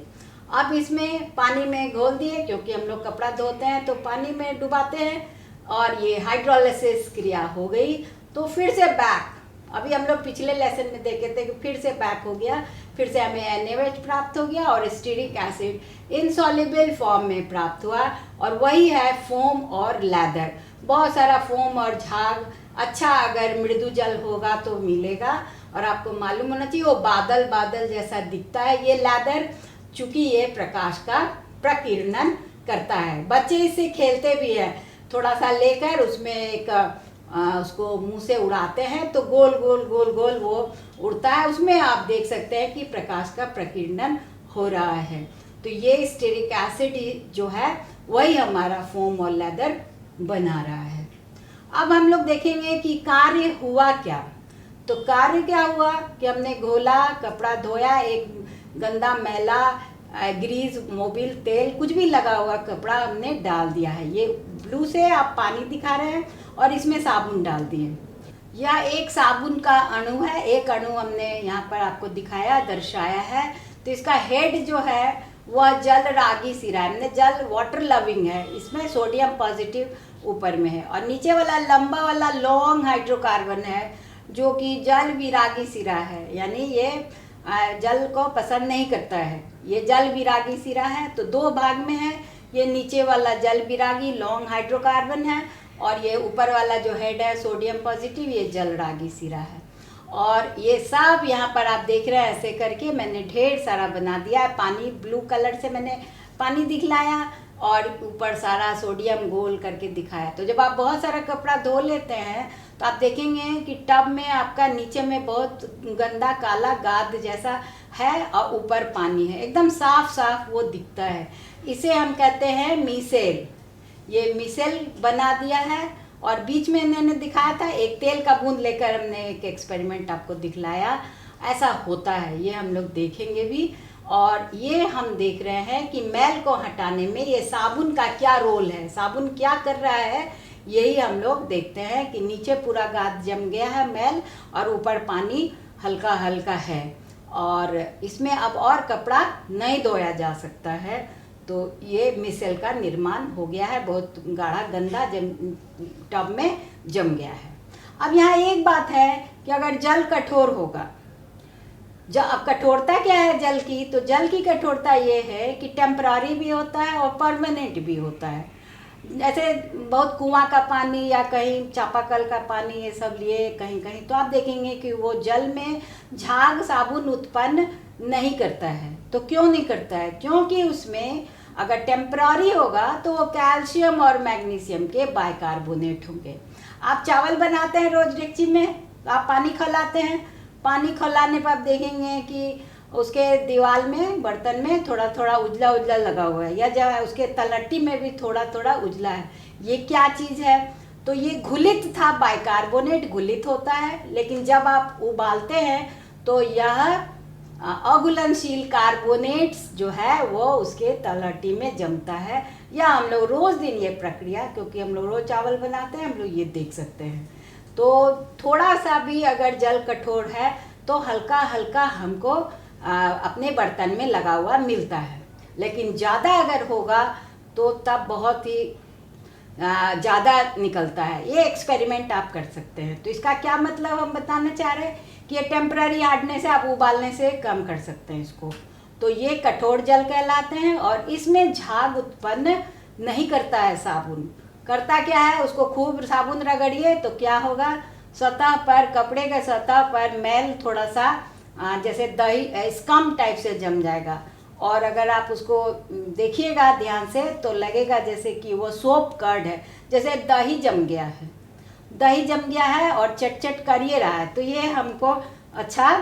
अब इसमें पानी में घोल दिए, क्योंकि हम लोग कपड़ा धोते हैं तो पानी में डुबाते हैं, और ये हाइड्रोलिसिस क्रिया हो गई। तो फिर से बैक, अभी हम लोग पिछले लेसन में देखे थे कि फिर से बैक हो गया, फिर से हमें NaOH प्राप्त हो गया और स्टीरिक एसिड इनसॉल्युबल फॉर्म में प्राप्त हुआ, और वही है फोम और लैदर। बहुत सारा फोम और झाग अच्छा अगर मृदु जल होगा तो मिलेगा, और आपको मालूम होना चाहिए वो बादल बादल जैसा दिखता है ये लैदर, चूँकि ये प्रकाश का प्रकीर्णन करता है। बच्चे इससे खेलते भी हैं, थोड़ा सा लेकर उसमें एक उसको मुंह से उड़ाते हैं तो गोल गोल गोल गोल वो उड़ता है, उसमें आप देख सकते हैं कि प्रकाश का प्रकीर्णन हो रहा है। तो ये स्टीरिक एसिड जो है वही हमारा फोम और लेदर बना रहा है। अब हम लोग देखेंगे कि कार्य हुआ क्या। तो कार्य क्या हुआ कि हमने घोला, कपड़ा धोया, एक गंदा मैला ग्रीस, मोबिल, तेल कुछ भी लगा हुआ कपड़ा हमने डाल दिया है। ये ब्लू से आप पानी दिखा रहे हैं और इसमें साबुन डाल दिए। यह एक साबुन का अणु है, एक अणु हमने यहाँ पर आपको दिखाया, दर्शाया है। तो इसका हेड जो है वह जल रागी सिरा है, हमने जल वाटर लविंग है, इसमें सोडियम पॉजिटिव ऊपर में है, और नीचे वाला लंबा वाला लॉन्ग हाइड्रोकार्बन है जो कि जल विरागी सिरा है, यानी ये जल को पसंद नहीं करता है। ये जल विरागी सिरा है, तो दो भाग में है। ये नीचे वाला जल विरागी लॉन्ग हाइड्रोकार्बन है, और ये ऊपर वाला जो हेड है सोडियम पॉजिटिव, ये जल रागी सिरा है। और ये सब यहाँ पर आप देख रहे हैं, ऐसे करके मैंने ढेर सारा बना दिया है। पानी ब्लू कलर से मैंने पानी दिखलाया और ऊपर सारा सोडियम गोल करके दिखाया। तो जब आप बहुत सारा कपड़ा धो लेते हैं तो आप देखेंगे कि टब में आपका नीचे में बहुत गंदा काला गाद जैसा है और ऊपर पानी है, एकदम साफ साफ वो दिखता है। इसे हम कहते हैं मिसेल। ये मिसेल बना दिया है, और बीच में मैंने दिखाया था एक तेल का बूंद लेकर हमने एक एक्सपेरिमेंट आपको दिखलाया, ऐसा होता है, ये हम लोग देखेंगे भी। और ये हम देख रहे हैं कि मैल को हटाने में ये साबुन का क्या रोल है, साबुन क्या कर रहा है, यही हम लोग देखते हैं कि नीचे पूरा गाद जम गया है मैल, और ऊपर पानी हल्का हल्का है, और इसमें अब और कपड़ा नहीं धोया जा सकता है। तो ये मिसेल का निर्माण हो गया है, बहुत गाढ़ा गंदा टब में जम गया है। अब यहाँ एक बात है कि अगर जल कठोर होगा, अब कठोरता क्या है जल की, तो जल की कठोरता ये है कि टेम्पररी भी होता है और परमानेंट भी होता है। जैसे बहुत कुआं का पानी या कहीं चापाकल का पानी ये सब लिए कहीं कहीं, तो आप देखेंगे कि वो जल में झाग साबुन उत्पन्न नहीं करता है। तो क्यों नहीं करता है? क्योंकि उसमें अगर टेम्पररी होगा तो वो कैल्शियम और मैग्नीशियम के बाइकार्बोनेट होंगे। आप चावल बनाते हैं रोज डेगची में, तो आप पानी खौलाते हैं, पानी खौलाने पर आप देखेंगे कि उसके दीवार में, बर्तन में थोड़ा थोड़ा उजला उजला लगा हुआ है, या जब उसके तलहटी में भी थोड़ा थोड़ा उजला है। ये क्या चीज़ है? तो ये घुलित था, बाइकार्बोनेट घुलित होता है, लेकिन जब आप उबालते हैं तो यह अघुलनशील कार्बोनेट्स जो है वो उसके तलहटी में जमता है। या हम लोग रोज़ दिन ये प्रक्रिया, क्योंकि हम लोग रोज़ चावल बनाते हैं, हम लोग ये देख सकते हैं। तो थोड़ा सा भी अगर जल कठोर है तो हल्का हल्का हमको अपने बर्तन में लगा हुआ मिलता है, लेकिन ज़्यादा अगर होगा तो तब बहुत ही ज़्यादा निकलता है। ये एक्सपेरिमेंट आप कर सकते हैं। तो इसका क्या मतलब हम बताना चाह रहे हैं कि ये टेम्पररी हार्डनेस है, आप उबालने से कम कर सकते हैं इसको। तो ये कठोर जल कहलाते हैं, और इसमें झाग उत्पन्न नहीं करता है साबुन। करता क्या है, उसको खूब साबुन रगड़िए तो क्या होगा, सतह पर, कपड़े के सतह पर मैल थोड़ा सा जैसे दही स्कम टाइप से जम जाएगा, और अगर आप उसको देखिएगा ध्यान से तो लगेगा जैसे कि वो सोप कर्ड है, जैसे दही जम गया है, दही जम गया है और चट चट कर ये रहा है। तो ये हमको अच्छा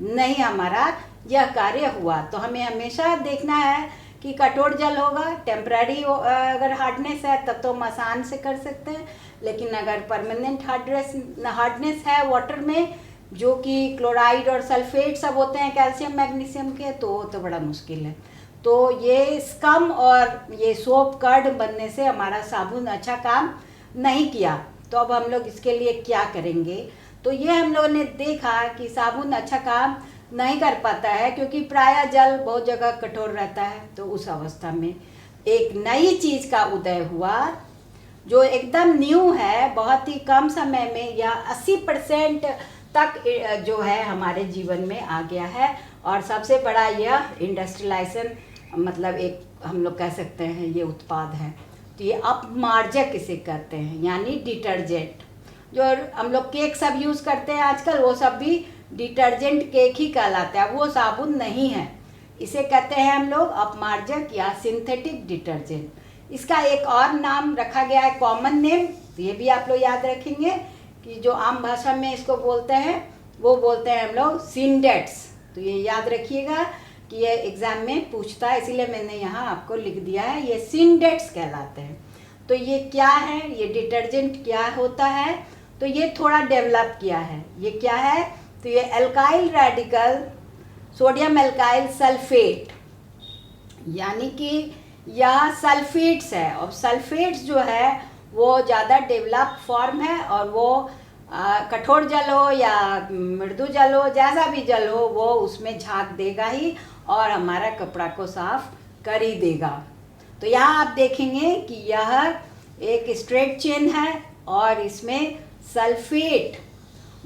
नहीं हमारा यह कार्य हुआ। तो हमें हमेशा देखना है कि कठोर जल होगा, टेम्पररी अगर हार्डनेस है तब तो हम आसान से कर सकते हैं, लेकिन अगर परमानेंट हार्डनेस है वाटर में, जो कि क्लोराइड और सल्फेट सब होते हैं कैल्शियम मैग्नीशियम के, तो बड़ा मुश्किल है। तो ये स्कम और ये सोप कर्ड बनने से हमारा साबुन अच्छा काम नहीं किया। तो अब हम लोग इसके लिए क्या करेंगे? तो ये हम लोगों ने देखा कि साबुन अच्छा काम नहीं कर पाता है, क्योंकि प्रायः जल बहुत जगह कठोर रहता है। तो उस अवस्था में एक नई चीज़ का उदय हुआ जो एकदम न्यू है, बहुत ही कम समय में या 80% तक जो है हमारे जीवन में आ गया है। और सबसे बड़ा यह इंडस्ट्रियलाइजेशन, मतलब एक हम लोग कह सकते हैं ये उत्पाद है। तो ये अपमार्जक इसे कहते हैं, यानी डिटर्जेंट। जो हम लोग केक सब यूज़ करते हैं आजकल, वो सब भी डिटर्जेंट केक ही कहलाता है, वो साबुन नहीं है। इसे कहते हैं हम लोग अपमार्जक या सिंथेटिक डिटर्जेंट। इसका एक और नाम रखा गया है, कॉमन नेम, तो ये भी आप लोग याद रखेंगे कि जो आम भाषा में इसको बोलते हैं वो बोलते हैं हम लोग सिंडेट्स। तो ये याद रखिएगा कि ये एग्ज़ाम में पूछता है, इसीलिए मैंने यहाँ आपको लिख दिया है, ये सिंडेट्स कहलाते हैं। तो ये क्या है, ये डिटर्जेंट क्या होता है? तो ये थोड़ा डेवलप किया है। ये क्या है? तो ये alkyl radical sodium alkyl sulphate, यानी कि यह सल्फेट्स है। और सल्फेट्स जो है वो ज़्यादा डेवलप फॉर्म है, और वो कठोर जल हो या मृदु जल हो, जैसा भी जल हो, वो उसमें झाग देगा ही और हमारा कपड़ा को साफ कर ही देगा। तो यहाँ आप देखेंगे कि यह एक स्ट्रेट चेन है और इसमें सल्फेट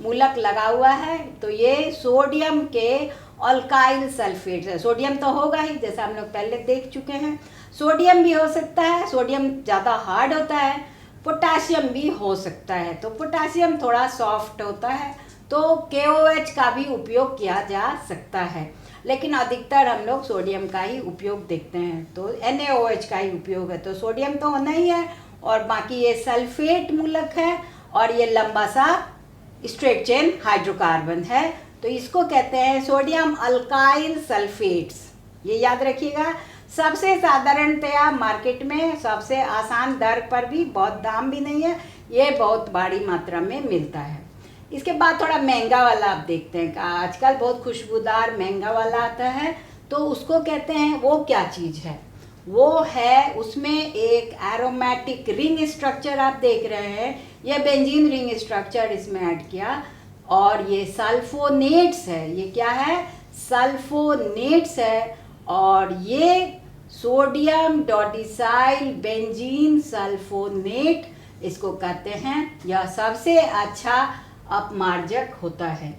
मूलक लगा हुआ है। तो ये सोडियम के अल्काइल सल्फेट है। सोडियम तो होगा ही, जैसा हम लोग पहले देख चुके हैं। सोडियम भी हो सकता है, सोडियम ज़्यादा हार्ड होता है। पोटासियम भी हो सकता है, तो पोटासियम थोड़ा सॉफ्ट होता है, तो KOH का भी उपयोग किया जा सकता है, लेकिन अधिकतर हम लोग सोडियम का ही उपयोग देखते हैं। तो NaOH का ही उपयोग है। तो सोडियम तो होना ही है, और बाकी ये सल्फेट मूलक है, और ये लंबा सा स्ट्रेट चेन हाइड्रोकार्बन है। तो इसको कहते हैं सोडियम अल्काइल सल्फेट्स। ये याद रखिएगा। सबसे साधारणतया मार्केट में सबसे आसान दर पर भी, बहुत दाम भी नहीं है, ये बहुत बड़ी मात्रा में मिलता है। इसके बाद थोड़ा महंगा वाला आप देखते हैं, आजकल बहुत खुशबूदार महंगा वाला आता है, तो उसको कहते हैं, वो क्या चीज़ है? वो है, उसमें एक एरोमेटिक रिंग स्ट्रक्चर आप देख रहे हैं, ये बेंजीन रिंग स्ट्रक्चर इसमें ऐड किया, और ये सल्फोनेट्स है। ये क्या है? सल्फोनेट्स है, और ये सोडियम डोडिसाइल बेंजीन सल्फोनेट इसको कहते हैं। यह सबसे अच्छा अपमार्जक होता है।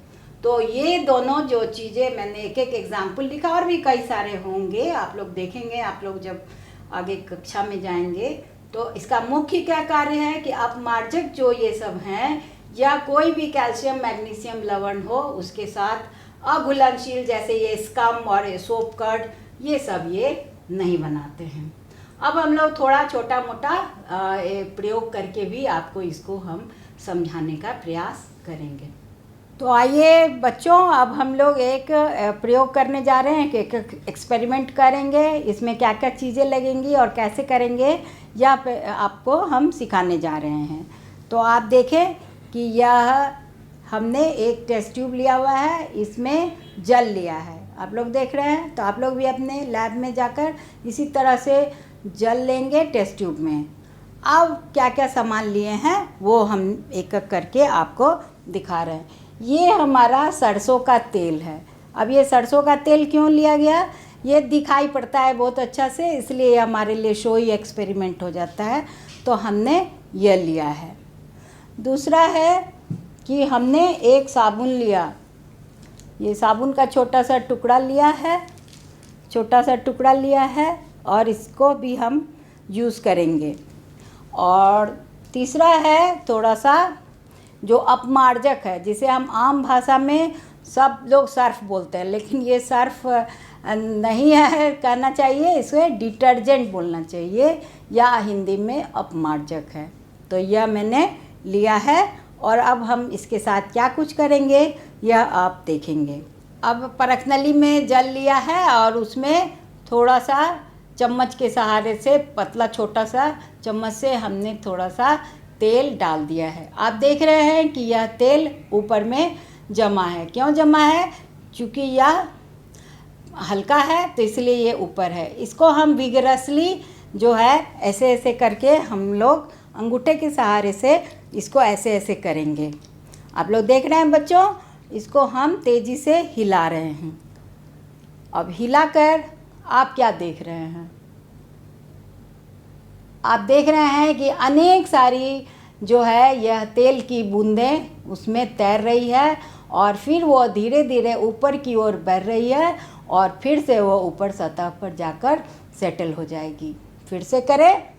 तो ये दोनों जो चीज़ें मैंने एक एक एग्जाम्पल लिखा, और भी कई सारे होंगे, आप लोग देखेंगे, आप लोग जब आगे कक्षा में जाएंगे। तो इसका मुख्य क्या कार्य है कि अपमार्जक जो ये सब हैं, या कोई भी कैल्शियम मैग्नीशियम लवण हो उसके साथ अघुलनशील, जैसे ये स्कम और ये सोप कर्ड, ये सब ये नहीं बनाते हैं। अब हम लोग थोड़ा छोटा मोटा प्रयोग करके भी आपको इसको हम समझाने का प्रयास करेंगे। तो आइए बच्चों, अब हम लोग एक प्रयोग करने जा रहे हैं कि एक एक्सपेरिमेंट करेंगे। इसमें क्या क्या चीज़ें लगेंगी और कैसे करेंगे, यह आपको हम सिखाने जा रहे हैं। तो आप देखें कि यह हमने एक टेस्ट ट्यूब लिया हुआ है, इसमें जल लिया है, आप लोग देख रहे हैं। तो आप लोग भी अपने लैब में जाकर इसी तरह से जल लेंगे टेस्ट ट्यूब में। अब क्या क्या सामान लिए हैं वो हम एक एक करके आपको दिखा रहे हैं। ये हमारा सरसों का तेल है। अब ये सरसों का तेल क्यों लिया गया, ये दिखाई पड़ता है बहुत अच्छा से, इसलिए हमारे लिए शोई एक्सपेरिमेंट हो जाता है, तो हमने ये लिया है। दूसरा है कि हमने एक साबुन लिया, ये साबुन का छोटा सा टुकड़ा लिया है, छोटा सा टुकड़ा लिया है, और इसको भी हम यूज़ करेंगे। और तीसरा है थोड़ा सा जो अपमार्जक है, जिसे हम आम भाषा में सब लोग सर्फ बोलते हैं, लेकिन ये सर्फ नहीं है कहना चाहिए, इसे डिटर्जेंट बोलना चाहिए, या हिंदी में अपमार्जक है। तो यह मैंने लिया है, और अब हम इसके साथ क्या कुछ करेंगे यह आप देखेंगे। अब परखनली में जल लिया है और उसमें थोड़ा सा चम्मच के सहारे से, पतला छोटा सा चम्मच से हमने थोड़ा सा तेल डाल दिया है। आप देख रहे हैं कि यह तेल ऊपर में जमा है। क्यों जमा है? क्योंकि यह हल्का है तो इसलिए ये ऊपर है। इसको हम विगरसली जो है ऐसे ऐसे करके हम लोग अंगूठे के सहारे से इसको ऐसे ऐसे करेंगे। आप लोग देख रहे हैं बच्चों, इसको हम तेज़ी से हिला रहे हैं। अब हिलाकर आप क्या देख रहे हैं? आप देख रहे हैं कि अनेक सारी जो है यह तेल की बूंदें उसमें तैर रही है और फिर वो धीरे धीरे ऊपर की ओर बढ़ रही है और फिर से वो ऊपर सतह पर जाकर सेटल हो जाएगी। फिर से करें,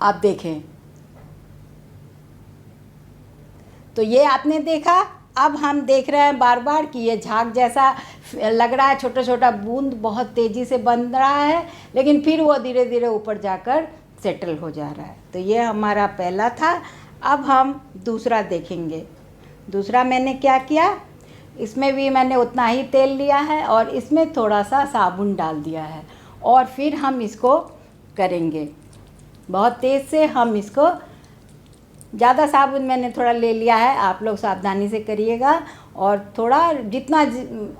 आप देखें तो ये आपने देखा। अब हम देख रहे हैं बार बार कि ये झाग जैसा लग रहा है, छोटा छोटा बूंद बहुत तेज़ी से बन रहा है, लेकिन फिर वो धीरे धीरे ऊपर जाकर सेटल हो जा रहा है। तो ये हमारा पहला था। अब हम दूसरा देखेंगे। दूसरा मैंने क्या किया, इसमें भी मैंने उतना ही तेल लिया है और इसमें थोड़ा सा साबुन डाल दिया है और फिर हम इसको करेंगे बहुत तेज़ से। हम इसको, ज़्यादा साबुन मैंने थोड़ा ले लिया है, आप लोग सावधानी से करिएगा और थोड़ा जितना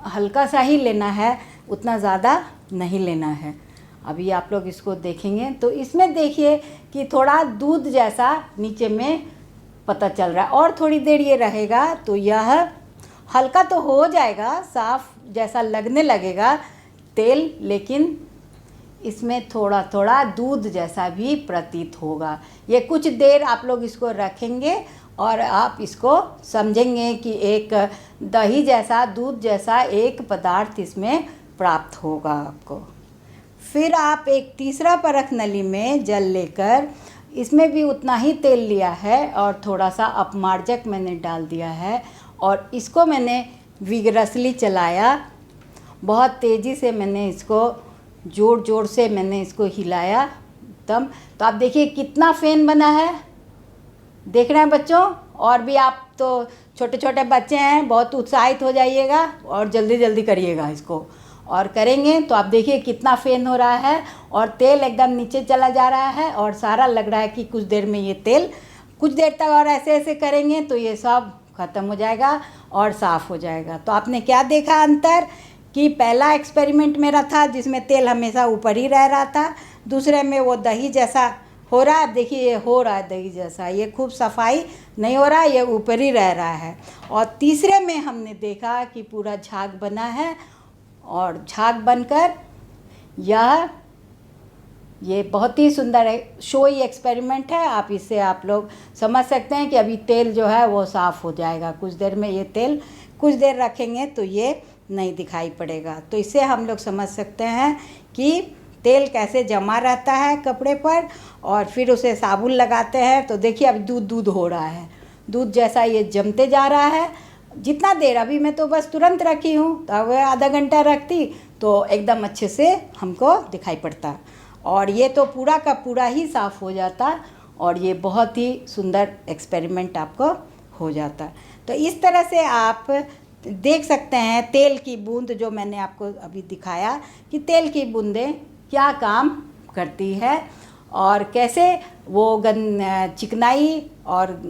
हल्का सा ही लेना है, उतना ज़्यादा नहीं लेना है। अभी आप लोग इसको देखेंगे तो इसमें देखिए कि थोड़ा दूध जैसा नीचे में पता चल रहा है और थोड़ी देर ये रहेगा तो यह हल्का तो हो जाएगा, साफ जैसा लगने लगेगा तेल, लेकिन इसमें थोड़ा थोड़ा दूध जैसा भी प्रतीत होगा। ये कुछ देर आप लोग इसको रखेंगे और आप इसको समझेंगे कि एक दही जैसा, दूध जैसा एक पदार्थ इसमें प्राप्त होगा आपको। फिर आप एक तीसरा परख नली में जल लेकर इसमें भी उतना ही तेल लिया है और थोड़ा सा अपमार्जक मैंने डाल दिया है और इसको मैंने विगरसली चलाया, बहुत तेज़ी से मैंने इसको जोर जोर से मैंने इसको हिलाया तब। तो आप देखिए कितना फ़ेन बना है, देख रहे हैं बच्चों। और भी आप तो छोटे छोटे बच्चे हैं, बहुत उत्साहित हो जाइएगा और जल्दी जल्दी करिएगा इसको। और करेंगे तो आप देखिए कितना फ़ेन हो रहा है और तेल एकदम नीचे चला जा रहा है और सारा लग रहा है कि कुछ देर में ये तेल, कुछ देर तक और ऐसे ऐसे करेंगे तो ये सब ख़त्म हो जाएगा और साफ़ हो जाएगा। तो आपने क्या देखा अंतर कि पहला एक्सपेरिमेंट मेरा था जिसमें तेल हमेशा ऊपर ही रह रहा था, दूसरे में वो दही जैसा हो रहा है। देखिए ये हो रहा है दही जैसा, ये खूब सफाई नहीं हो रहा, ये ऊपर ही रह रहा है। और तीसरे में हमने देखा कि पूरा झाग बना है और झाग बनकर ये बहुत ही सुंदर शोई एक्सपेरिमेंट है। आप इससे आप लोग समझ सकते हैं कि अभी तेल जो है वो साफ़ हो जाएगा। कुछ देर में ये तेल, कुछ देर रखेंगे तो ये नहीं दिखाई पड़ेगा। तो इससे हम लोग समझ सकते हैं कि तेल कैसे जमा रहता है कपड़े पर और फिर उसे साबुन लगाते हैं तो देखिए अब दूध दूध हो रहा है, दूध जैसा ये जमते जा रहा है। जितना देर, अभी मैं तो बस तुरंत रखी हूँ, तो अब आधा घंटा रखती तो एकदम अच्छे से हमको दिखाई पड़ता और ये तो पूरा का पूरा ही साफ़ हो जाता और ये बहुत ही सुंदर एक्सपेरिमेंट आपको हो जाता। तो इस तरह से आप देख सकते हैं तेल की बूंद, जो मैंने आपको अभी दिखाया कि तेल की बूंदें क्या काम करती है और कैसे वो चिकनाई और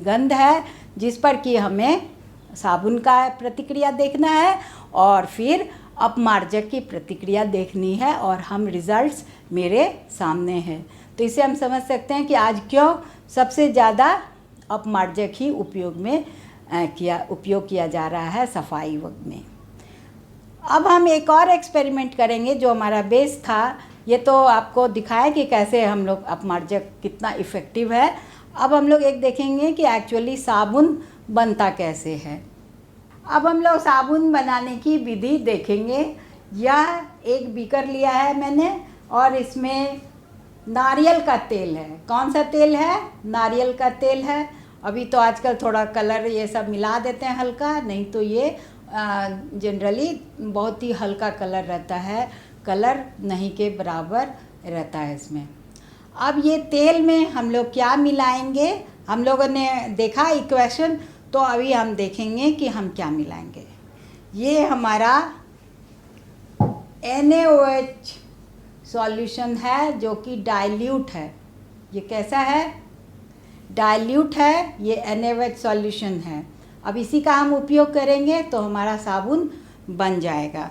गंध है जिस पर कि हमें साबुन का प्रतिक्रिया देखना है और फिर अपमार्जक की प्रतिक्रिया देखनी है और हम रिजल्ट्स मेरे सामने हैं। तो इसे हम समझ सकते हैं कि आज क्यों सबसे ज़्यादा अपमार्जक ही उपयोग किया जा रहा है सफाई वक्त में। अब हम एक और एक्सपेरिमेंट करेंगे जो हमारा बेस था। ये तो आपको दिखाया कि कैसे हम लोग अपमार्जक कितना इफ़ेक्टिव है। अब हम लोग एक देखेंगे कि एक्चुअली साबुन बनता कैसे है। अब हम लोग साबुन बनाने की विधि देखेंगे। यह एक बीकर लिया है मैंने और इसमें नारियल का तेल है। कौन सा तेल है? नारियल का तेल है। अभी तो आजकल थोड़ा कलर ये सब मिला देते हैं हल्का, नहीं तो ये जनरली बहुत ही हल्का कलर रहता है, कलर नहीं के बराबर रहता है इसमें। अब ये तेल में हम लोग क्या मिलाएंगे, हम लोगों ने देखा इक्वेशन तो अभी हम देखेंगे कि हम क्या मिलाएंगे। ये हमारा NaOH सॉल्यूशन है जो कि डाइल्यूट है। ये कैसा है? डाइल्यूट है, ये NaOH सॉल्यूशन है। अब इसी का हम उपयोग करेंगे तो हमारा साबुन बन जाएगा।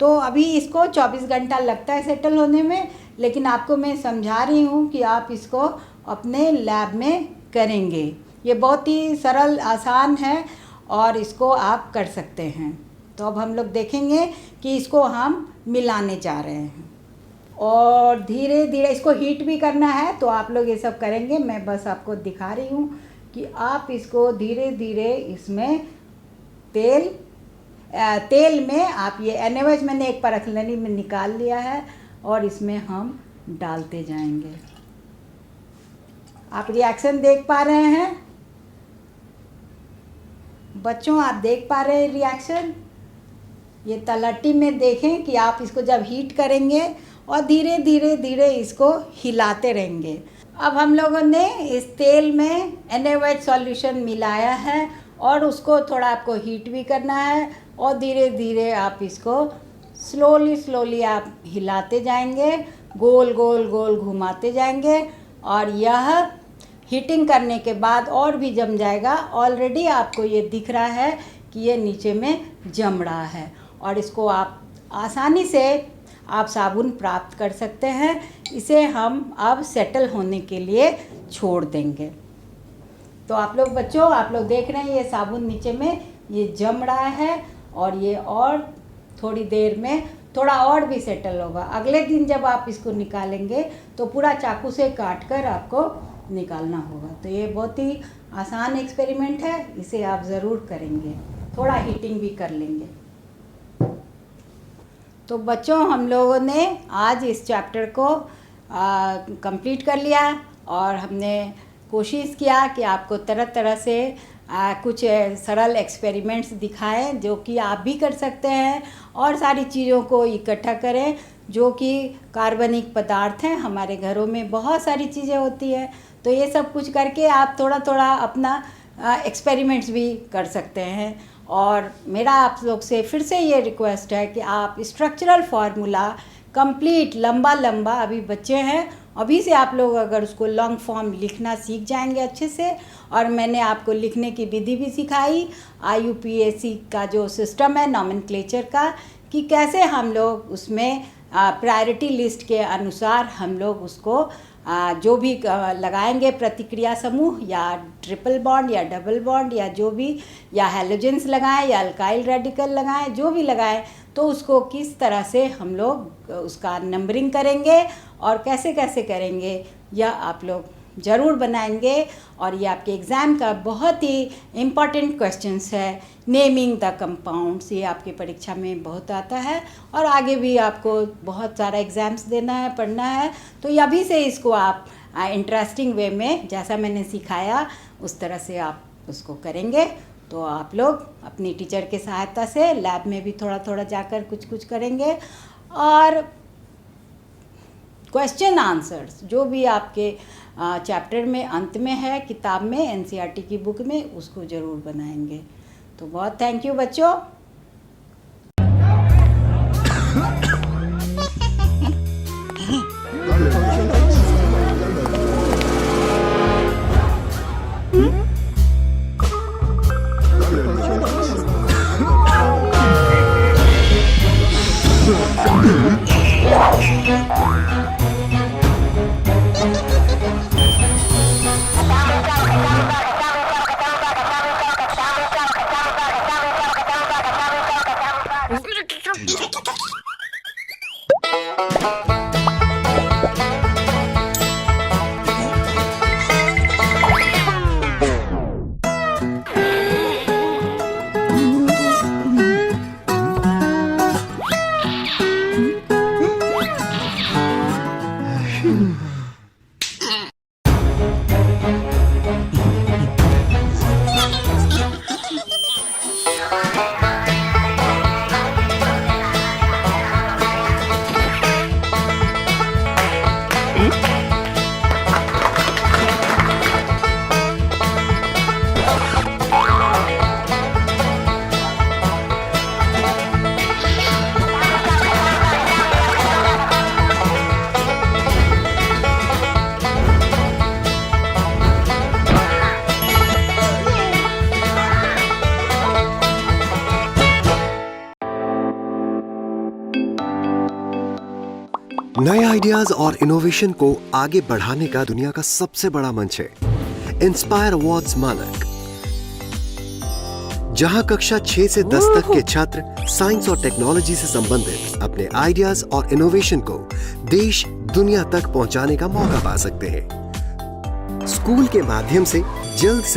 तो अभी इसको 24 घंटा लगता है सेटल होने में, लेकिन आपको मैं समझा रही हूँ कि आप इसको अपने लैब में करेंगे। ये बहुत ही सरल आसान है और इसको आप कर सकते हैं। तो अब हम लोग देखेंगे कि इसको हम मिलाने जा रहे हैं और धीरे धीरे इसको हीट भी करना है। तो आप लोग ये सब करेंगे, मैं बस आपको दिखा रही हूँ कि आप इसको धीरे धीरे इसमें तेल में आप ये NaOH मैंने एक परखलनी में निकाल लिया है और इसमें हम डालते जाएंगे। आप रिएक्शन देख पा रहे हैं बच्चों? आप देख पा रहे हैं रिएक्शन? ये तलहटी में देखें कि आप इसको जब हीट करेंगे और धीरे धीरे धीरे इसको हिलाते रहेंगे। अब हम लोगों ने इस तेल में NaOH सॉल्यूशन मिलाया है और उसको थोड़ा आपको हीट भी करना है और धीरे धीरे आप इसको स्लोली आप हिलाते जाएंगे, गोल गोल गोल घुमाते जाएंगे और यह हीटिंग करने के बाद और भी जम जाएगा। ऑलरेडी आपको ये दिख रहा है कि ये नीचे में जम रहा है और इसको आप आसानी से आप साबुन प्राप्त कर सकते हैं। इसे हम अब सेटल होने के लिए छोड़ देंगे। तो आप लोग बच्चों, आप लोग देख रहे हैं ये साबुन नीचे में ये जम रहा है और ये और थोड़ी देर में थोड़ा और भी सेटल होगा। अगले दिन जब आप इसको निकालेंगे तो पूरा चाकू से काट कर आपको निकालना होगा। तो ये बहुत ही आसान एक्सपेरिमेंट है, इसे आप ज़रूर करेंगे। थोड़ा हीटिंग भी कर लेंगे। तो बच्चों, हम लोगों ने आज इस चैप्टर को कंप्लीट कर लिया और हमने कोशिश किया कि आपको तरह तरह से कुछ सरल एक्सपेरिमेंट्स दिखाएं जो कि आप भी कर सकते हैं और सारी चीज़ों को इकट्ठा करें जो कि कार्बनिक पदार्थ हैं। हमारे घरों में बहुत सारी चीज़ें होती हैं, तो ये सब कुछ करके आप थोड़ा थोड़ा अपना एक्सपेरिमेंट्स भी कर सकते हैं। और मेरा आप लोग से फिर से ये रिक्वेस्ट है कि आप स्ट्रक्चरल फार्मूला कंप्लीट लंबा अभी बच्चे हैं, अभी से आप लोग अगर उसको लॉन्ग फॉर्म लिखना सीख जाएंगे अच्छे से। और मैंने आपको लिखने की विधि भी सिखाई, IUPAC का जो सिस्टम है नॉमेनक्लेचर का, कि कैसे हम लोग उसमें प्रायोरिटी लिस्ट के अनुसार हम लोग उसको जो भी लगाएंगे प्रतिक्रिया समूह या ट्रिपल बॉन्ड या डबल बॉन्ड या जो भी, या हैलोजेंस लगाएं या अल्काइल रेडिकल लगाएं, जो भी लगाएं, तो उसको किस तरह से हम लोग उसका नंबरिंग करेंगे और कैसे कैसे करेंगे, यह आप लोग ज़रूर बनाएंगे। और ये आपके एग्ज़ाम का बहुत ही इम्पॉर्टेंट क्वेश्चंस है। नेमिंग द कंपाउंड्स, ये आपकी परीक्षा में बहुत आता है और आगे भी आपको बहुत सारा एग्ज़ाम्स देना है, पढ़ना है। तो अभी से इसको आप इंटरेस्टिंग वे में, जैसा मैंने सिखाया उस तरह से आप उसको करेंगे। तो आप लोग अपनी टीचर के सहायता से लैब में भी थोड़ा थोड़ा जाकर कुछ करेंगे और क्वेश्चन आंसर्स जो भी आपके चैप्टर में अंत में है किताब में, NCERT की बुक में, उसको ज़रूर बनाएंगे। तो बहुत थैंक यू बच्चों। नए आइडियाज और इनोवेशन को आगे बढ़ाने का दुनिया का सबसे बड़ा मंच है इंस्पायर अवार्ड्स मानक, जहां कक्षा 6 से 10 तक के छात्र साइंस और टेक्नोलॉजी से संबंधित अपने आइडियाज और इनोवेशन को देश दुनिया तक पहुंचाने का मौका पा सकते हैं। स्कूल के माध्यम से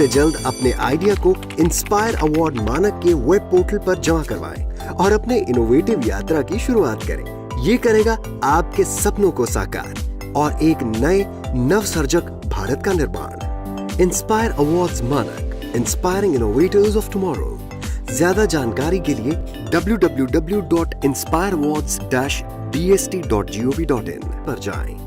जल्द अपने आइडिया को इंस्पायर अवार्ड मानक के वेब पोर्टल पर जमा करवाएं और अपने इनोवेटिव यात्रा की शुरुआत करें। ये करेगा आपके सपनों को साकार और एक नए नवसर्जक भारत का निर्माण। इंस्पायर अवार्ड्स मानक, इंस्पायरिंग इनोवेटर्स ऑफ टुमारो। ज्यादा जानकारी के लिए www.inspireawards-bst.gov.in पर जाएं।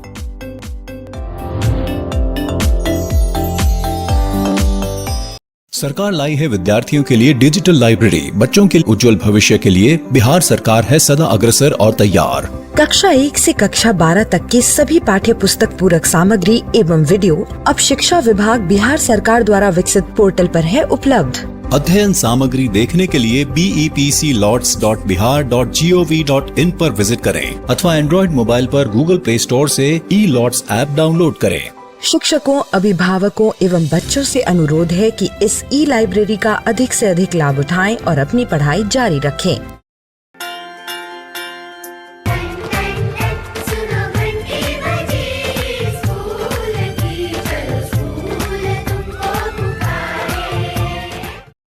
सरकार लाई है विद्यार्थियों के लिए डिजिटल लाइब्रेरी। बच्चों के उज्जवल भविष्य के लिए बिहार सरकार है सदा अग्रसर और तैयार। कक्षा 1 से कक्षा 12 तक की सभी पाठ्य पुस्तक पूरक सामग्री एवं वीडियो अब शिक्षा विभाग बिहार सरकार द्वारा विकसित पोर्टल पर है उपलब्ध। अध्ययन सामग्री देखने के लिए BEPCLOTS.bihar.gov.in पर विजिट करें अथवा एंड्रॉइड मोबाइल पर गूगल प्ले स्टोर से E-LOTS ऐप डाउनलोड करें। शिक्षकों, अभिभावकों एवं बच्चों से अनुरोध है कि इस ई लाइब्रेरी का अधिक से अधिक लाभ उठाएं और अपनी पढ़ाई जारी रखें।